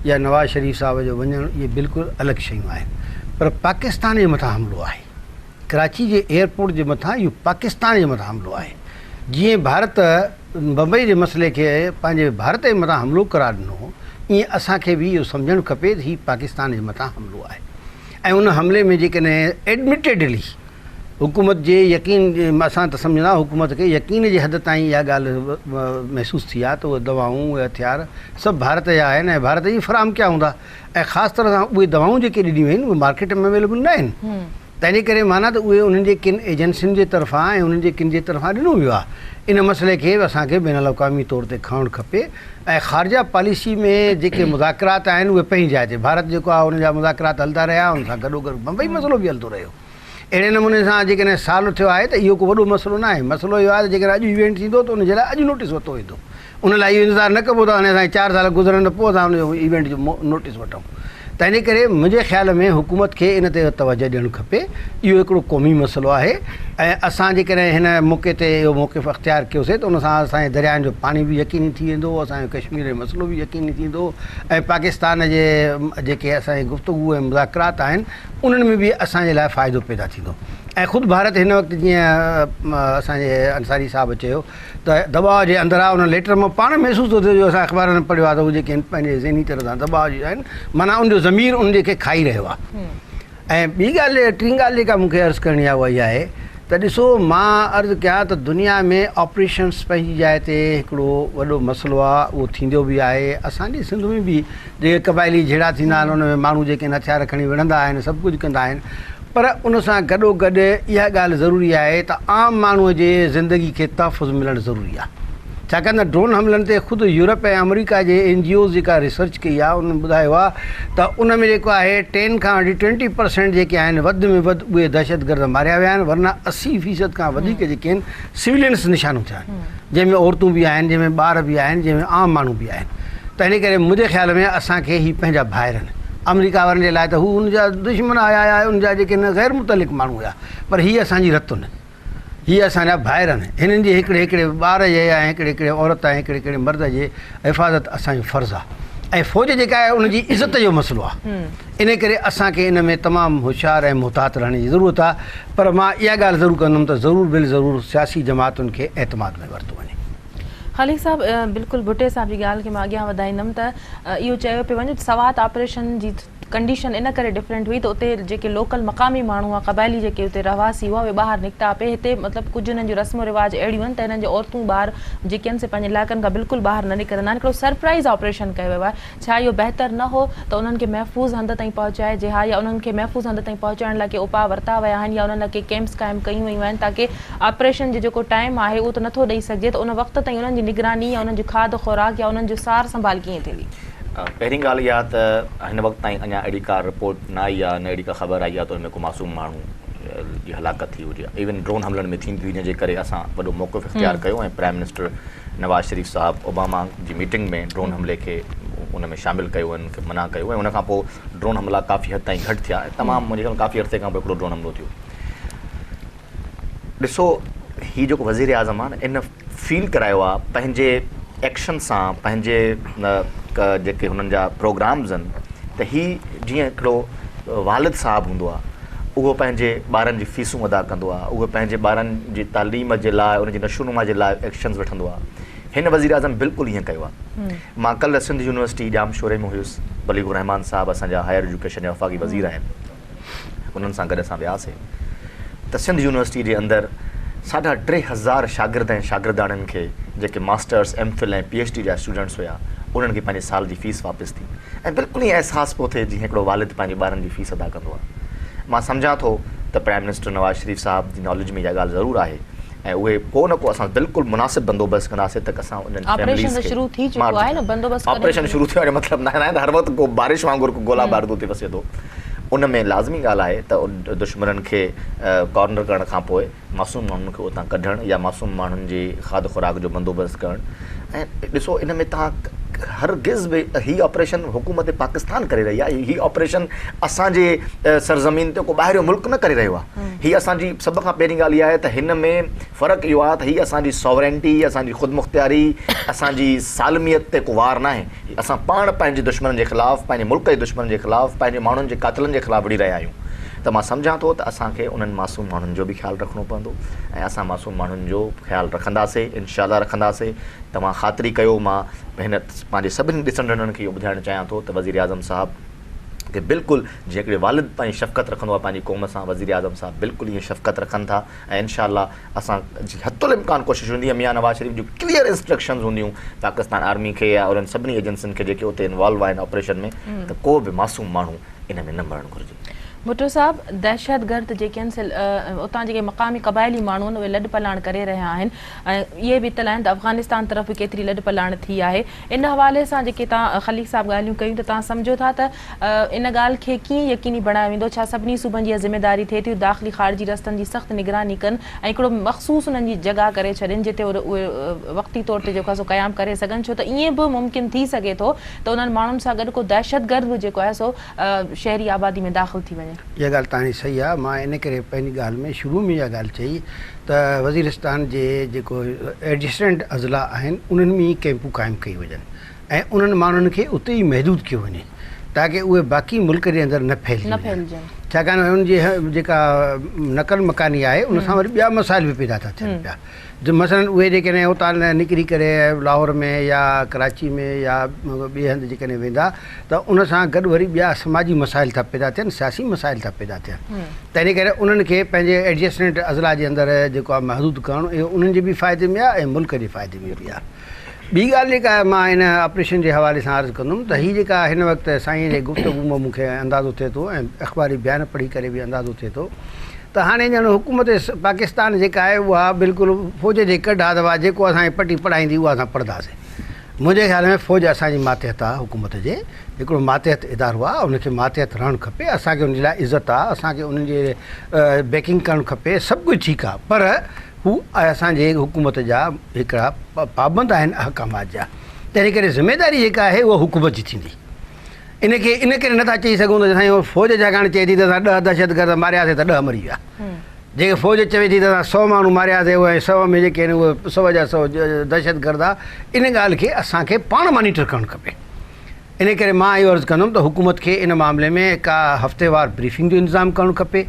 या नवाज़ शरीफ़ साहिब जो वञणु इहे बिल्कुलु अलॻि शयूं आहिनि। पर पाकिस्तान जे मथां हमिलो आहे, कराची जे एयरपोर्ट जे मथां इहो पाकिस्तान जे मथां हमिलो आहे। जीअं भारत बम्बई जे मसइले खे पंहिंजे भारत जे मथां हमिलो करार ॾिनो, ईअं असांखे बि इहो सम्झणु खपे त हीउ पाकिस्तान जे मथां हमिलो आहे ऐं उन हमले में जेकॾहिं एडमिटेडली हुकूमत जे यकीन असां त सम्झंदा हुकूमत खे यकीन जे हद ताईं इहा ॻाल्हि महसूसु थी आहे त उहे दवाऊं उहे हथियार सभु भारत जा आहिनि ऐं भारत जी फराहम कया हूंदा ऐं ख़ासि तरह सां उहे दवाऊं जेके ॾिनियूं आहिनि उहे मार्केट में अवेलेबल न आहिनि तंहिंजे करे माना त उहे उन्हनि जे किन एजेंसियुनि जे तरफ़ां ऐं उन्हनि जे किन जे तरफ़ां ॾिनो वियो आहे इन मसइले खे बि असांखे बैन अवी तौर ते खणणु खपे ऐं ख़ारजा पॉलिसी में जेके मुज़ाकरात आहिनि उहे पंहिंजी जाइ ते भारत जेको आहे उन जा मुज़ाकरात हलंदा रहिया उन सां गॾोगॾु बम्बई मसइलो बि हलंदो रहियो अहिड़े नमूने सां जेकॾहिं साल थियो आहे त इहो को वॾो मसइलो न आहे मसइलो इहो आहे त जेकॾहिं अॼु इवेंट थींदो त उनजे लाइ अॼु नोटिस वरितो वेंदो उन लाइ इहो इंतज़ारु न कबो त हाणे असांखे 4 साल गुज़रनि पोइ असां उनजो इवेंट जो नोटिस वठूं तंहिंजे करे मुंहिंजे ख़्याल में हुकूमत खे इन ते तवजो ॾियणु खपे इहो हिकिड़ो क़ौमी मसइलो आहे ऐं असां जेकॾहिं हिन मौक़े ते इहो मौक़िफ़ अख़्तियार कयोसीं त उन सां असांजे दरियाहनि जो पाणी बि यकीनी थी वेंदो असांजो कश्मीर जो मसइलो बि यकीनी थींदो ऐं पाकिस्तान जे जेके असांजी गुफ़्तगू ऐं मुज़ाकरात आहिनि उन्हनि में बि असांजे लाइ फ़ाइदो पैदा थींदो ऐं ख़ुदि भारत हिन वक़्तु जीअं असांजे अंसारी साहिबु चयो त दबाव जे अंदरि आहे उन लेटर मां पाण महसूसु थो थिए जो असां अख़बारनि में पढ़ियो आहे त उहे जेके आहिनि पंहिंजे ज़हनी तरह सां दबाव जी आहिनि माना उनजो ज़मीर उन खे खाई रहियो आहे ऐं ॿी ॻाल्हि टीं ॻाल्हि जेका मूंखे अर्ज़ु करणी आहे उहा इहा आहे त ॾिसो मां अर्ज़ु कयां त दुनिया में ऑपरेशन्स पंहिंजी जाइ ते हिकिड़ो वॾो मसइलो आहे उहो थींदो बि आहे असांजे सिंध में बि जेके क़बाइली झेड़ा थींदा आहिनि उन में माण्हू जेके आहिनि हथियार खणी विढ़ंदा आहिनि सभु कुझु कंदा आहिनि पर उन सां गॾोगॾु इहा ॻाल्हि ज़रूरी आहे त आम माण्हूअ जे ज़िंदगी खे तहफ़ुज़ मिलणु ज़रूरी आहे छाकाणि त ड्रोन हमलनि ते ख़ुदि यूरोप ऐं अमेरिका जे NGOs जेका रिसर्च कई आहे उन्हनि ॿुधायो आहे त उन में जेको आहे 10 खां वठी 20% जेके आहिनि वधि में वधि उहे दहशतगर्द मारिया विया आहिनि वरना 80% खां वधीक जेके आहिनि सिविलियन्स निशानूं थिया आहिनि जंहिंमें औरतूं बि आहिनि जंहिंमें ॿार बि आहिनि जंहिंमें आम माण्हू बि आहिनि तंहिं करे मुंहिंजे ख़्याल में असांखे हीअ पंहिंजा भाइर आहिनि अमेरिका वारनि जे लाइ त हू उनजा दुश्मन आया उनजा जेके गैर मुतलिक़ माण्हू हुआ पर हीअ असांजी रतुन हीअ असांजा भाइर आहिनि हिननि जे हिकिड़े ॿार जे ऐं हिकिड़े औरत ऐं हिकिड़े मर्द जे हिफ़ाज़त असांजो फ़र्ज़ु आहे ऐं फ़ौज जेका आहे उनजी इज़त जो मसइलो आहे इन करे असांखे इन में तमामु होशियारु ऐं मुहतात रहण जी ज़रूरत आहे पर मां इहा ॻाल्हि ज़रूरु कंदुमि त ज़रूरु बिल ज़रूरु सियासी जमातुनि खे एतमाद में वरितो वञे ख़ालिक़ साहब बिल्कुलु भुटे साहब जी ॻाल्हि खे मां अॻियां वधाईंदमि त इहो चयो पियो वञे Swat operation ji condition in करे डिफरेंट हुई त उते जेके लोकल मक़ामी माण्हू आहे क़बाइली जेके उते रहवासी हुआ उहे ॿाहिरि निकिता पिए हिते मतिलबु कुझु हिननि जूं रस्मो रिवाज अहिड़ियूं आहिनि त हिननि जो औरतूं ॿार जेके आहिनि से पंहिंजे इलाइक़नि खां बिल्कुलु ॿाहिरि न निकिरंदा आहिनि हिकिड़ो सरप्राइज़ ऑपरेशन कयो वियो आहे छा इहो बहितरु न हो त उन्हनि खे महफ़ूज़ हंध ताईं पहुचाइजे हा या उन्हनि खे महफ़ूज़ हंध ताईं पहुचाइण लाइ के उपाउ वरिता विया आहिनि या उन्हनि लाइ के कैम्प्स क़ाइमु कयूं वयूं आहिनि ताकी ऑपरेशन जो जेको टाइम आहे उहो त नथो ॾेई सघिजे त उन वक़्त ताईं उन्हनि जी निगरानी या उन्हनि जो खाद खुराक या उन्हनि जो सार संभाल कीअं थींदी पहिरीं ॻाल्हि इहा त हिन वक़्तु ताईं अञा अहिड़ी का रिपोर्ट न आई आहे न अहिड़ी का ख़बर आई आहे त हुन में को मासूम माण्हू जी हलाकत थी हुजे इवन ड्रोन हमलनि में थींदी हुई जंहिंजे करे असां वॾो मौक़िफ़ इख़्तियार कयो ऐं प्राइम मिनिस्टर नवाज़ शरीफ़ साहिबु ओबामा जी मीटिंग में ड्रोन हमले खे उन में शामिलु कयो उनखे मना कयो ऐं उनखां पोइ ड्रोन हमला काफ़ी हद ताईं घटि थिया ऐं तमामु मुंहिंजे ख़्याल काफ़ी अरसे खां पोइ हिकिड़ो ड्रोन हमलो थियो ॾिसो हीउ जेको वज़ीर आज़म आहे न इन फील करायो आहे पंहिंजे एक्शन सां पंहिंजे जेके हुननि जा प्रोग्राम्स आहिनि त हीउ जीअं हिकिड़ो वालिद साहिबु हूंदो आहे उहो पंहिंजे ॿारनि जी फीसूं अदा कंदो आहे उहो पंहिंजे ॿारनि जी तालीम जे लाइ उनजी नशोनुमा जे लाइ एक्शन्स वठंदो आहे हिन वज़ीर आज़म बिल्कुलु हीअं कयो आहे मां कल्ह सिंध यूनिवर्सिटी जाम शोरे में हुयुसि बलीगुर रहमान साहिबु असांजा हायर एजुकेशन जा वफ़ाक़ी वज़ीर आहिनि उन्हनि सां गॾु असां वियासीं त सिंध यूनिवर्सिटी जे अंदरि 3500 शागिर्द ऐं शागिर्दाणियुनि खे जेके मास्टर्स MPhil ऐं PhD जा स्टूडेंट्स हुआ उन्हनि खे पंहिंजे साल जी फ़ीस वापसि थी ऐं बिल्कुलु ईअं अहसासु पियो थिए जीअं हिकिड़ो वालिद पंहिंजे ॿारनि जी फ़ीस अदा कंदो आहे मां सम्झां थो त प्राइम मिनिस्टर नवाज़ शरीफ़ साहिब जी नॉलेज में इहा ॻाल्हि ज़रूरु आहे ऐं उहे को न को असां बिल्कुलु मुनासिबु बंदोबस्तु कंदासीं त असां उन्हनि ऑपरेशन शुरू थी चुको आहे न बंदोबस्तु ऑपरेशन शुरू थियो आहे मतिलबु न आहे त हर वक़्तु को बारिश वांगुरु को गोला बारूद ते वसे थो उन में लाज़मी ॻाल्हि आहे त दुश्मननि खे कॉर्नर करण खां पोइ मासूम माण्हुनि खे उतां कढणु या मासूम माण्हुनि जी खाद खुराक जो बंदोबस्तु करणु ऐं ॾिसो इन में तव्हां हरगिज़ बि हीअ ऑपरेशन हुकूमत पाकिस्तान करे रही आहे हीअ ऑपरेशन असांजे सरज़मीन ते को ॿाहिरियों मुल्क न करे रहियो आहे हीअ असांजी सभ खां पहिरीं ॻाल्हि इहा आहे त हिन में फ़र्क़ु इहो आहे त हीअ असांजी सॉवरेंटी असांजी ख़ुदमुख़्तियारी असांजी सालमियत ते को वार न आहे असां पाण पंहिंजे दुश्मन जे ख़िलाफ़ु पंहिंजे मुल्क जे दुश्मन जे ख़िलाफ़ु पंहिंजे माण्हुनि जे कातिलनि जे ख़िलाफ़ु विड़ी रहिया आहियूं त मां सम्झां थो त असांखे उन्हनि मासूम माण्हुनि जो बि ख़्यालु रखिणो पवंदो ऐं असां मासूम माण्हुनि जो ख़्यालु रखंदासीं, इंशाअल्लाह रखंदासीं। तव्हां ख़ातिरी कयो, मां हिन पंहिंजे सभिनी ॾिसंदड़नि खे इहो ॿुधाइणु चाहियां थो त वज़ीर आज़म साहिबु कि बिल्कुलु जीअं हिकिड़े वालिद पंहिंजी शफ़क़त रखंदो आहे पंहिंजी क़ौम सां, वज़ीर आज़म साहिबु बिल्कुलु ईअं शफ़क़त रखनि था। ऐं इंशाअल्लाह असां हथुल इम्कान कोशिशि हूंदी आहे मियां नवाज़ शरीफ़ जूं क्लियर इंस्ट्रक्शंस हूंदियूं पाकिस्तान आर्मी खे या उन्हनि सभिनी एजेंसियुनि खे जेके उते इन्वॉल्व आहिनि ऑपरेशन में, त को बि मासूम माण्हू इन में न मरणु घुरिजे। भुट्टो साहब, दहशतगर्द जेके आहिनि उतां जेके मक़ामी क़बाइली माण्हू आहिनि उहे लॾ पलाण करे रहिया आहिनि ऐं इहे बि इतला आहिनि त अफ़गानिस्तान तरफ़ बि केतिरी लॾ पलाण थी आहे। इन हवाले सां जेके तव्हां ख़लीक़ साहब ॻाल्हियूं कयूं त तव्हां सम्झो था त इन ॻाल्हि खे कीअं यकीनी बणायो वेंदो? छा सभिनी सूबनि जी ज़िमेदारी थिए थी दाख़िली ख़ारिजी रस्तनि जी सख़्तु निगरानी कनि ऐं हिकिड़ो मख़सूस उन्हनि जी जॻह करे छॾनि जिते उहे वक़्ती तौर ते जेको आहे सो क़याम करे सघनि? छो त ईअं बि मुमकिन थी सघे थो त उन्हनि माण्हुनि सां गॾु को दहशतगर्द बि जेको आहे सो शहरी आबादी में दाख़िल थी वञे। इहा ॻाल्हि तव्हांजी सही आहे। मां इन करे पंहिंजी ॻाल्हि में शुरू में इहा ॻाल्हि चई त वज़ीरिस्तान जे जेको एडजस्टेंट अज़ला आहिनि उन्हनि में ई कैंपूं क़ाइमु कई वञनि ऐं उन्हनि माण्हुनि खे उते ई महदूद कयो वञे ताकी उहे बाक़ी मुल्क जे अंदरि न फैलिजनि। छाकाणि उन्हनि जी जेका नक़ल मकानी आहे उन सां वरी ॿिया मसाइल बि पैदा था थियनि पिया। मसलन उहे जेकॾहिं उतां निकिरी करे लाहौर में या कराची में या ॿिए हंधि जेकॾहिं वेंदा त उन सां गॾु वरी ॿिया समाजी मसाइल था पैदा थियनि, सियासी मसाइल था पैदा थियनि। त इन करे उन्हनि खे पंहिंजे एडजस्टेंट अज़ला जे अंदरि जेको आहे महदूद करणु इहो उन्हनि जे बि फ़ाइदे में आहे ऐं मुल्क जे फ़ाइदे में बि आहे। ॿी ॻाल्हि जेका मां हिन ऑपरेशन जे हवाले सां अर्ज़ु कंदुमि त हीअ जेका हिन वक़्तु साईं जे गुफ़्तगू मां मूंखे अंदाज़ो थिए थो ऐं अख़बारी बयान पढ़ी करे बि अंदाज़ो थिए थो त हाणे ॼण हुकूमत पाकिस्तान जेका आहे उहा बिल्कुलु फ़ौज जे कढा दवा जेको असांखे पटी पढ़ाईंदी उहा असां पढ़ंदासीं। मुंहिंजे ख़्याल में फ़ौज असांजी मातहत आहे, हुकूमत जे हिकिड़ो मातहत इदारो आहे, उनखे मातहत रहणु खपे। असांखे उन जे लाइ इज़त आहे, असांखे उन्हनि जे बैकिंग करणु खपे, सभु कुझु ठीकु आहे। पर हू असांजे हुकूमत जा हिकिड़ा पाबंद आहिनि अहकामात जा, तंहिं करे ज़िमेदारी जेका आहे उहा हुकूमत जी थींदी। इन करे नथा चई सघूं त साईं फ़ौज छाकाणि चए थी त असां 10 दहशतगर्द मारियासीं त 10 मरी विया। जेके फ़ौज चवे थी त असां 100 माण्हू मारियासीं उहे 100 में जेके आहिनि उहे 100 जा 100 दहशतगर्द आहे। इन ॻाल्हि खे असांखे पाण मॉनिटर करणु खपे। इन करे मां इहो अर्ज़ु कंदुमि त हुकूमत खे इन मामले में का हफ़्तेवार ब्रीफिंग जो इंतज़ाम करणु खपे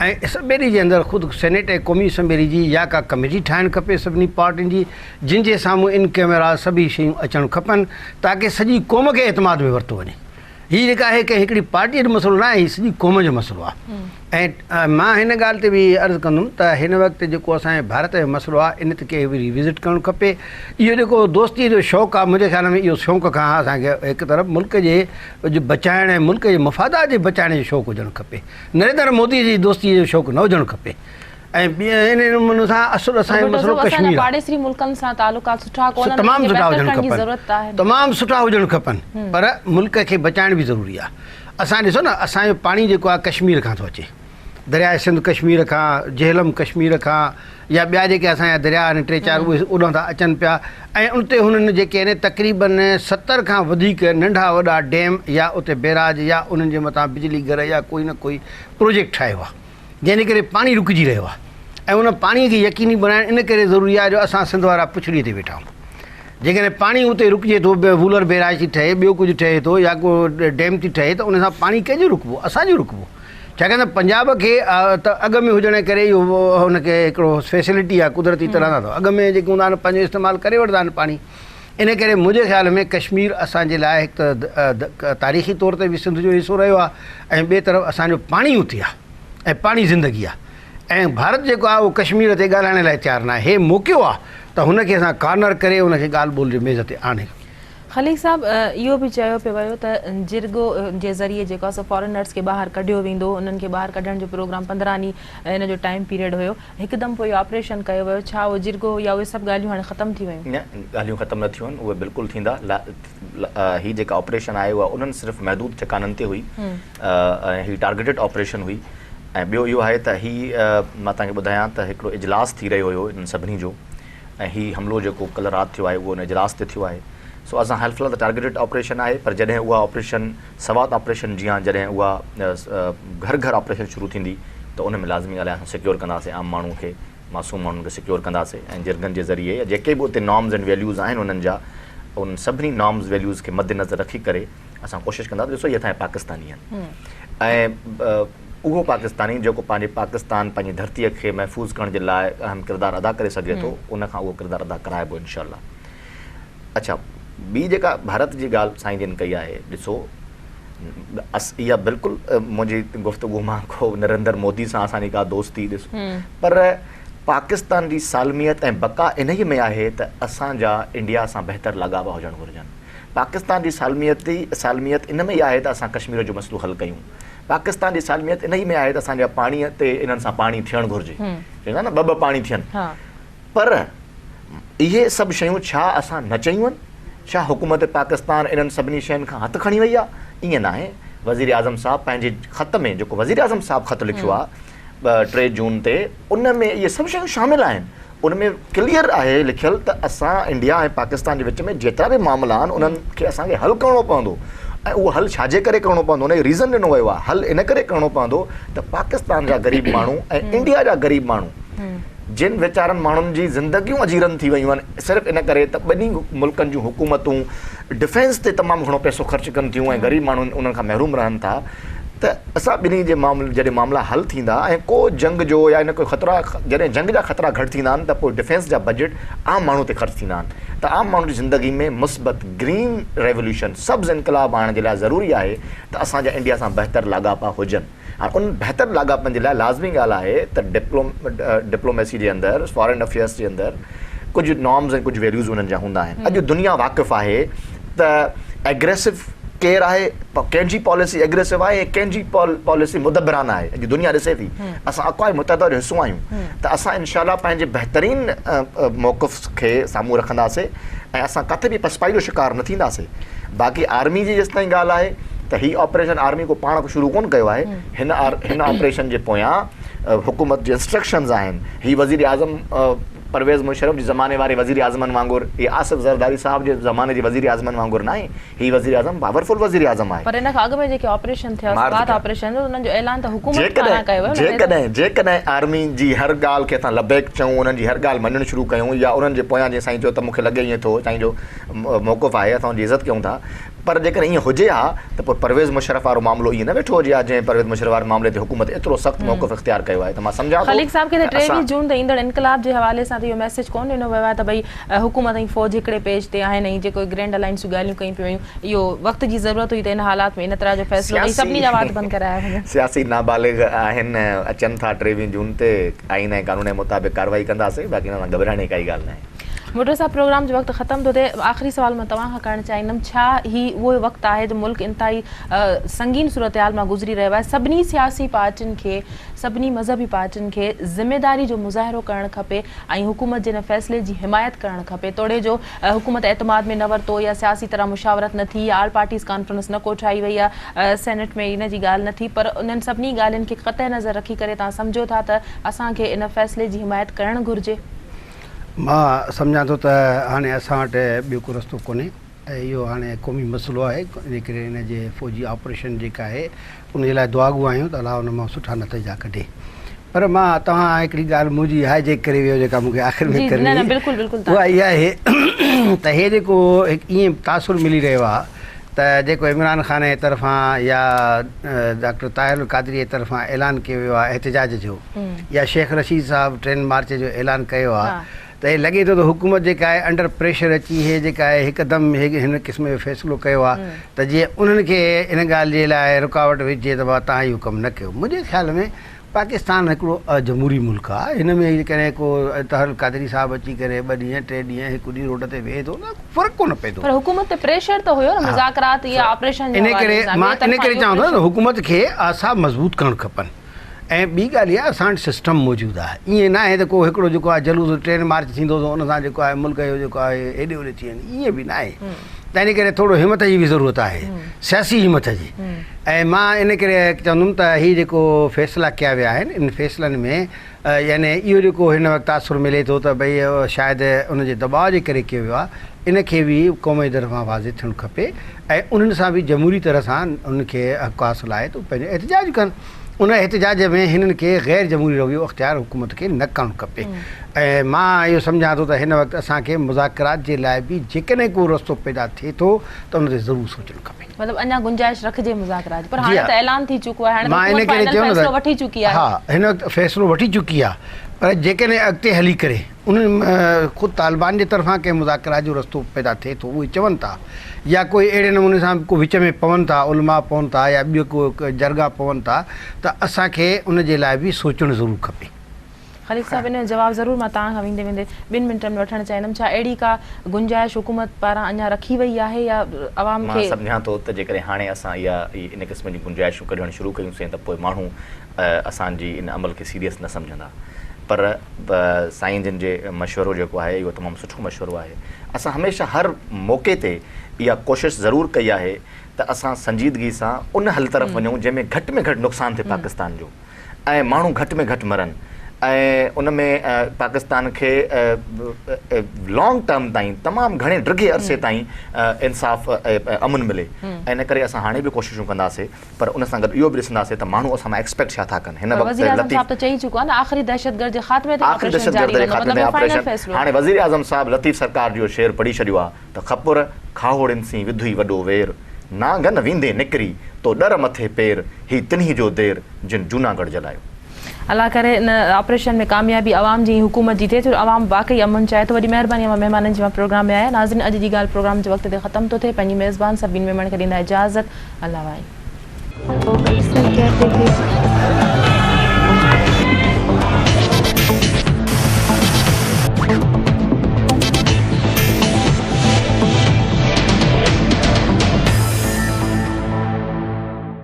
ऐं असम्बली जे अंदरि ख़ुदि सेनेट ऐं क़ौमी असम्बली जी या का कमेटी ठाहिणु खपे सभिनी पार्टियुनि जी, जिन जे साम्हूं इन कैमरा सभी शयूं अचणु खपनि ताकी सॼी क़ौम खे एतमाद में वरितो वञे। हीअ जेका आहे की हिकिड़ी पार्टीअ जो मसइलो न आहे, हीअ सॼी क़ौम जो मसइलो आहे। ऐं मां हिन ॻाल्हि ते बि अर्ज़ु कंदुमि त हिन वक़्तु जेको असांजे भारत जो मसइलो आहे इन ते खे बि रिविज़िट करणु खपे। इहो जेको दोस्तीअ जो शौक़ु आहे मुंहिंजे ख़्याल में इहो शौक़ु खां असांखे हिकु तरफ़ मुल्क जे बचाइण ऐं मुल्क जे मफ़ादात जे बचाइण जो शौक़ु हुजणु खपे। नरेंद्र मोदीअ जी दोस्तीअ जो शौक़ु न हुजणु खपे। ऐं इन नमूने सां असुलु असांजो मसइलो कश्मीर पाड़ेसरी मुल्कनि सां तालुकात सुठा कोन, तमामु सुठा हुजणु खपनि, तमामु सुठा हुजणु खपनि, पर मुल्क खे बचाइण बि ज़रूरी आहे। असां ॾिसो न असांजो पाणी जेको आहे कश्मीर खां थो अचे, दरिया सिंध कश्मीर खां, झेलम कश्मीर खां या ॿिया जेके असांजा दरिया आहिनि 3-4 उहे उॾां था अचनि पिया ऐं उते हुननि जेके आहिनि तक़रीबन 70 खां वधीक नंढा वॾा डैम या उते बैराज या उन्हनि जे मथां बिजली घर या कोई न कोई प्रोजेक्ट ठाहियो आहे जंहिंजे करे पाणी रुकिजी रहियो आहे। ऐं उन पाणीअ खे यकीनी बनाइणु इन करे ज़रूरी आहे जो असां सिंध वारा पुछड़ीअ ते वेठा आहियूं। जेकॾहिं पाणी उते रुकिजे थो, वूलर बैराज थी ठहे, ॿियो कुझु ठहे थो या को डैम थी ठहे त उन सां पाणी कंहिंजो रुकबो? असांजो रुकबो। छाकाणि त पंजाब खे त अॻु में हुजण जे करे इहो हुनखे हिकिड़ो फैसिलिटी आहे, कुदरती तरह सां अॻु में जेके हूंदा आहिनि पंहिंजो इस्तेमालु करे वठंदा आहिनि पाणी। इन करे मुंहिंजे ख़्याल में कश्मीर असांजे लाइ हिकु त तारीख़ी तौर ते बि सिंध जो हिसो रहियो आहे ऐं ॿिए तरफ़ असांजो पाणी उते आहे ऐं पाणी ज़िंदगी आहे। ऐं भारत जेको आहे उहो कश्मीर ते ॻाल्हाइण लाइ तयारु न आहे। हे मौक़ो आहे त हुनखे असां कार्नर करे हुनखे ॻाल्हि ॿोल जे मेज़ ते आणे। ख़लीक़ साहब, इहो बि चयो पियो वियो त जिरगो जे ज़रिए जेको आहे सो फॉरेनर्स खे ॿाहिरि कढियो वेंदो, उन्हनि खे ॿाहिरि कढण जो प्रोग्राम 15 ॾींहं हिन जो टाइम पीरियड हुयो, हिकदमि पोइ इहो ऑपरेशन कयो वियो। छा उहो जिरगो या उहे सभु ॻाल्हियूं हाणे ख़तमु थी वियूं? न, ॻाल्हियूं ख़तमु न थियूं आहिनि, उहे बिल्कुलु थींदा। हीअ जेका ऑपरेशन आहे उहा उन्हनि सिर्फ़ु महदूद ठिकाननि ते हुई ऐं हीअ टारगेटेड ऑपरेशन हुई। ऐं ॿियो इहो आहे त हीअ मां तव्हांखे ॿुधायां त हिकिड़ो इजलास थी रहियो हुयो इन्हनि सभिनी जो ऐं हीअ हमिलो जेको कल्ह राति थियो आहे उहो उन इजलास ते थियो आहे। सो असां हाल फ़िलहाल त टारगेटेड ऑपरेशन आहे, पर जॾहिं उहा ऑपरेशन सवात ऑपरेशन जीअं जॾहिं उहा घर घर ऑपरेशन शुरू थींदी त उन में लाज़मी ॻाल्हि आहे असां सिक्योर कंदासीं आम माण्हू खे, मासूम माण्हुनि खे सिक्योर कंदासीं ऐं जिरगनि जे ज़रिए या जेके बि उते नॉर्म्स एंड वैल्यूज़ आहिनि उन्हनि जा उन सभिनी नॉर्म्स वैल्यूज़ खे मद्देनज़र रखी करे असां कोशिशि कंदासीं। ॾिसो इहे असांजा पाकिस्तानी आहिनि ऐं उहो पाकिस्तानी जेको पंहिंजे पाकिस्तान पंहिंजी धरतीअ खे महफ़ूज़ करण जे लाइ अहम किरदारु अदा करे सघे थो, उनखां उहो किरदारु अदा कराइबो इंशाअल्लाह। अच्छा, ॿी जेका भारत जी ॻाल्हि साईं जिन कई आहे, ॾिसो इहा बिल्कुलु मुंहिंजी गुफ़्तगू मां को नरेंद्र मोदी सां असांजी का दोस्ती ॾिसो, पर पाकिस्तान जी सालमियत ऐं बका इन ई में आहे त असांजा इंडिया सां बहितर लाॻापा हुजणु घुरिजनि। पाकिस्तान जी सालमियत इन में ई आहे त असां कश्मीर जो मसइलो हल कयूं। पाकिस्तान जी सालमियत इन ई में आहे त असांजा पाणीअ ते इन्हनि सां पाणी थियणु घुरिजे, चवंदा न ॿ पाणी थियनि। पर इहे सभु शयूं छा असां न चयूं आहिनि? छा हुकूमत पाकिस्तान इन्हनि सभिनी शयुनि खां हथु खणी वई आहे? ईअं न आहे। वज़ीर आज़म साहब पंहिंजे ख़त में, जेको वज़ीर आज़म साहब ख़तु लिखियो आहे 3 जून ते, उन में इहे सभु शयूं शामिलु आहिनि। उन में क्लियर आहे लिखियलु त असां इंडिया ऐं पाकिस्तान जे विच में जेतिरा बि मामला आहिनि उन्हनि खे असांखे हल करिणो पवंदो, ऐं उहो हल छाजे करे करिणो पवंदो, उन जो रीज़न ॾिनो वियो आहे। हल इन करे करिणो पवंदो त पाकिस्तान जा ग़रीब माण्हू ऐं इंडिया जा ग़रीब माण्हू, जिन वीचारनि माण्हुनि जी ज़िंदगियूं अजीरन थी वियूं आहिनि सिर्फ़ु इन करे त ॿिन्ही मुल्कनि जूं हुकूमतूं डिफेंस ते तमामु घणो पैसो ख़र्च कनि थियूं ऐं ग़रीब माण्हू उन्हनि खां महरूम रहनि था, त असां ॿिन्ही जे जॾहिं मामला हल थींदा ऐं को जंग जो या इन कोई ख़तरा, जॾहिं जंग जा ख़तरा घटि थींदा आहिनि त पोइ डिफेंस जा बजट आम माण्हू ते ख़र्च थींदा आहिनि। त आम माण्हू जी ज़िंदगी में मुस्बत ग्रीन रेवोल्यूशन, सब्ज़ इनकलाब आणण जे लाइ ज़रूरी आहे त असांजा इंडिया सां बहितर लाॻापा हुजनि। हाणे उन बहितर लाॻापनि जे लाइ लाज़मी ॻाल्हि आहे त डिप्लोमेसी जे अंदरि, फॉरेन अफेयर्स जे अंदरि कुझु नॉर्म्स ऐं कुझु वैल्यूज़ उन्हनि जा हूंदा आहिनि। अॼु दुनिया वाक़िफ़ु आहे त एग्रेसिव केरु आहे, कंहिंजी पॉलिसी एग्रेसिव आहे, कंहिंजी पॉलिसी मुदबराना आहे। अॼु दुनिया ॾिसे थी, असां अक़वाम मुतहदा जो हिसो आहियूं, त असां इनशाअल्लाह पंहिंजे बहितरीन मौक़िफ़ खे साम्हूं रखंदासीं ऐं असां किथे बि पसपाई जो शिकार न थींदासीं। बाक़ी आर्मी जी जेसि ताईं ॻाल्हि आहे त हीउ ऑपरेशन आर्मी को पाण शुरू कोन कयो आहे। हिन ऑपरेशन जे पोयां हुकूमत जे इंस्ट्रक्शन्स आहिनि। हीउ वज़ीर आज़म परवेज़ मुशर्रफ जे ज़माने वारे वज़ीर आज़मनि वांगुरु, हीउ आसिफ़ ज़रदारी साहब जे ज़माने जे वज़ीर आज़मनि वांगुरु न आहे। हीउ वज़ीर आज़म पावरफुल वज़ीर आज़म आहे। पर इन खां अॻु में जेके ऑपरेशन थिया, स्वात ऑपरेशन, उन्हनि जो ऐलान त हुकूमत पारां कयो वियो। जेकॾहिं आर्मी जी हर ॻाल्हि खे असां लबैक चऊं, उन्हनि जी हर ॻाल्हि मञणु शुरू कयूं, या उन्हनि जे पोयां जीअं साईं चयो त मूंखे लॻे ईअं थो, साईं जो मौक़िफ़ु आहे, असां उनजी इज़त कयूं था, पर जेकॾहिं ईअं हुजे हा त पोइ परवेज़ मुशर्रफ वारो मामिलो ईअं न वेठो हुजे हा, जंहिं परवेज़ मुशर्रफ वारे मामले ते हुकूमत एतिरो सख़्तु मौक़िफ़ इख़्तियार कयो आहे। त मां सम्झां थो खलीक साहब खे 23 जून ते ईंदड़ इनकलाब जे हवाले सां त इहो मैसेज कोन ॾिनो वियो आहे त भई हुकूमत ऐं फ़ौज हिकिड़े पेज ते आहिनि ऐं जेको ग्रैंड अलायंस जूं ॻाल्हियूं कयूं पियूं, इहो वक़्त जी ज़रूरत हुई त इन हालात में इन तरह जो फ़ैसिलो सभिनी जा वाद बंदि कराया वञनि। सियासी नाबालिग आहिनि, अचनि था 23 जून ते, आइन ऐं कानून जे मुताबिक़ कार्रवाई कंदासीं, बाक़ी हिन सां घबराइण जी काई ॻाल्हि न आहे। मोटर साहब, प्रोग्राम जो वक़्तु ख़तमु थो थिए। आख़िरी सवाल मां तव्हां खां करणु चाहींदमि, छा ही उहो वक़्तु आहे जो मुल्क इंतिहाई संगीन सूरतहाल मां गुज़री रहियो आहे? सभिनी सियासी पार्टियुनि खे, सभिनी मज़हबी पार्टियुनि खे ज़िमेदारी जो मुज़ाहिरो करणु खपे ऐं हुकूमत जे हिन फ़ैसिले जी हिमायत करणु खपे। तोड़े जो हुकूमत एतमाद में न वरितो या सियासी तरह मुशावरत न थी या ऑल पार्टीज़ कॉन्फ्रेंस न कोठाई वई आहे, सेनेट में इन जी ॻाल्हि न थी, पर उन्हनि सभिनी ॻाल्हियुनि खे क़तई नज़र रखी करे तव्हां सम्झो था त असांखे इन फ़ैसिले जी हिमायत करणु घुरिजे? मां सम्झां थो त हाणे असां वटि ॿियो को रस्तो कोन्हे ऐं इहो हाणे क़ौमी मसइलो आहे, इन करे इन जे फ़ौजी ऑपरेशन जेका आहे उन जे लाइ दुआगू आहियूं त अलाह उन मां सुठा नतीजा कढे। पर मां तव्हां हिकिड़ी ॻाल्हि मुंहिंजी हाईजेक करे वियो जेका मूंखे आख़िर में करणी, उहा इहा आहे त हे जेको हिकु ईअं तासुर मिली रहियो आहे त जेको इमरान ख़ान जे तरफ़ां या डॉक्टर ताहिर कादरी जे तरफ़ां ऐलान कयो वियो आहे एहतजाज जो, या शेख रशीद साहब 3 मार्च जो ऐलान कयो आहे, त हे लॻे थो त हुकूमत जेका आहे अंडर प्रेशर अची हे जेका आहे हिकदमि हिन क़िस्म जो फ़ैसिलो कयो आहे त जीअं उन्हनि खे इन ॻाल्हि जे लाइ रुकावट विझे त भाउ तव्हां इहो कमु न कयो। मुंहिंजे ख़्याल में पाकिस्तान हिकिड़ो जमहूरी मुल्क आहे, हिन में जेकॾहिं को ताहिर कादरी साहब अची करे 2 ॾींहं 3 ॾींहं हिकु ॾींहुं रोड ते वेहे थो न, फ़र्क़ु कोन पए थो। पर हुकूमत ते प्रेशर त हुयो न, मुज़ाकरात या ऑपरेशन। इन करे मां इन करे चवां थो न हुकूमत खे आसा मज़बूत करणु खपनि। ऐं ॿी ॻाल्हि इहा, असां वटि सिस्टम मौजूदु आहे, ईअं न आहे त को हिकिड़ो जेको आहे जलूस 3 मार्च थींदो त उन सां जेको आहे मुल्क जो जेको आहे हेॾे होॾे थी वञे, ईअं बि न आहे। त इन करे थोरो हिमत जी बि ज़रूरत आहे, सियासी हिमत जी। ऐं मां इन करे चवंदुमि त हीअ जेको फ़ैसिला कया विया आहिनि, इन फ़ैसिलनि में यानी इहो जेको हिन वक़्तु तासुर मिले थो त भई शायदि उनजे दबाव जे करे कयो वियो आहे, इन खे बि क़ौम जी तरफ़ां वाज़िह थियणु खपे ऐं उन्हनि सां बि जमहूरी तरह सां उनखे हक़ हासिलु आहे त पंहिंजो एहतजाज कनि। उन एहतजाज में हिननि खे ग़ैर जमहूरी रवैयो अख़्तियार हुकूमत खे न करणु खपे। ऐं मां इहो सम्झां थो त हिन वक़्तु असांखे मुज़ाकरात जे लाइ बि जेकॾहिं को रस्तो पैदा थिए थो त उन ते ज़रूरु सोचणु खपे। मतलब अञा गुंजाइश रखिजे मुज़ाकरात पर जी हाणे हा। त ऐलान थी चुको आहे, हाणे मां हुकूमत इन करे फाइनल चयो न फ़ैसिलो त वठी चुकी आहे। हा, हिन वक़्तु फ़ैसिलो वठी चुकी आहे, पर जेकॾहिं अॻिते हली करे उन्हनि ख़ुदि तालिबान जे तरफ़ां कंहिं मुज़ाकरात जो रस्तो पैदा थिए थो, उहे चवनि था या कोई अहिड़े नमूने सां को विच में पवनि था, उलमा पवनि था या ॿियो को जरगा पवनि था, त असांखे उन जे लाइ बि सोचणु ज़रूरु खपे। ख़लील साहब इन जो जवाबु ज़रूरु मां तव्हां खां वेंदे वेंदे 2 मिंटनि में वठणु चाहींदमि। छा अहिड़ी का गुंजाइश हुकूमत पारां अञा रखी वई आहे या अवाम मां खे? सम्झां थो त जेकॾहिं हाणे असां इन क़िस्म जी गुंजाइशूं कढणु शुरू कयूंसीं त पोइ माण्हू असांजी इन अमल खे सीरियस न सम्झंदा। पर साईं जिन जे मशवरो जेको आहे इहो तमामु सुठो मशवरो आहे। असां हमेशह हर मौक़े ते इहा कोशिशि ज़रूरु कई आहे त असां संजीदगी सां उन हल तरफ़ वञूं जंहिंमें घटि में घटि नुक़सानु थिए पाकिस्तान जो ऐं माण्हू घटि में घटि मरनि ऐं उन में पाकिस्तान खे लॉन्ग टर्म ताईं तमामु घणे ड्रिघे अरसे ताईं इंसाफ़ अमन मिले। ऐं इन करे असां हाणे बि कोशिशूं कंदासीं, पर उन सां गॾु इहो बि ॾिसंदासीं त माण्हू असां मां एक्सपेक्ट छा था कनि। हिन वज़ीर आज़म वक़्तु साहब त चई चुको आहे न आख़िरी दहशतगर्द जे ख़ात्मे ते आख़िरी ऑपरेशन जारी दहशतगर्द जे रहंदो, ख़ात्मे मतलब में फाइनल ऑपरेशन फ़ैसिलो। हाणे वज़ीर आज़म साहब लतीफ़ सरकार जो शेर पढ़ी छॾियो आहे त ख़पुर खाहोड़िन सी विधुई वॾो वेर नांगन वींदे निकिरी तो डर मथे पेर ही तिन्ही जो देर जिन जूनागढ़ जलायो। अल्लाह करे इन ऑपरेशन में कामयाबी आवाम जी हुकूमत जी थिए, छो आवाम वाकई अमन चाहे तो। वॾी महिरबानी महिमाननि जी प्रोग्राम में आया। नाज़रीन, अॼु जी ॻाल्हि प्रोग्राम जे वक़्त ते ख़तम थो थिए। पंहिंजी मेज़बान सभिनी मेमण खे ॾींदा इजाज़त। अल्लाह वाहे।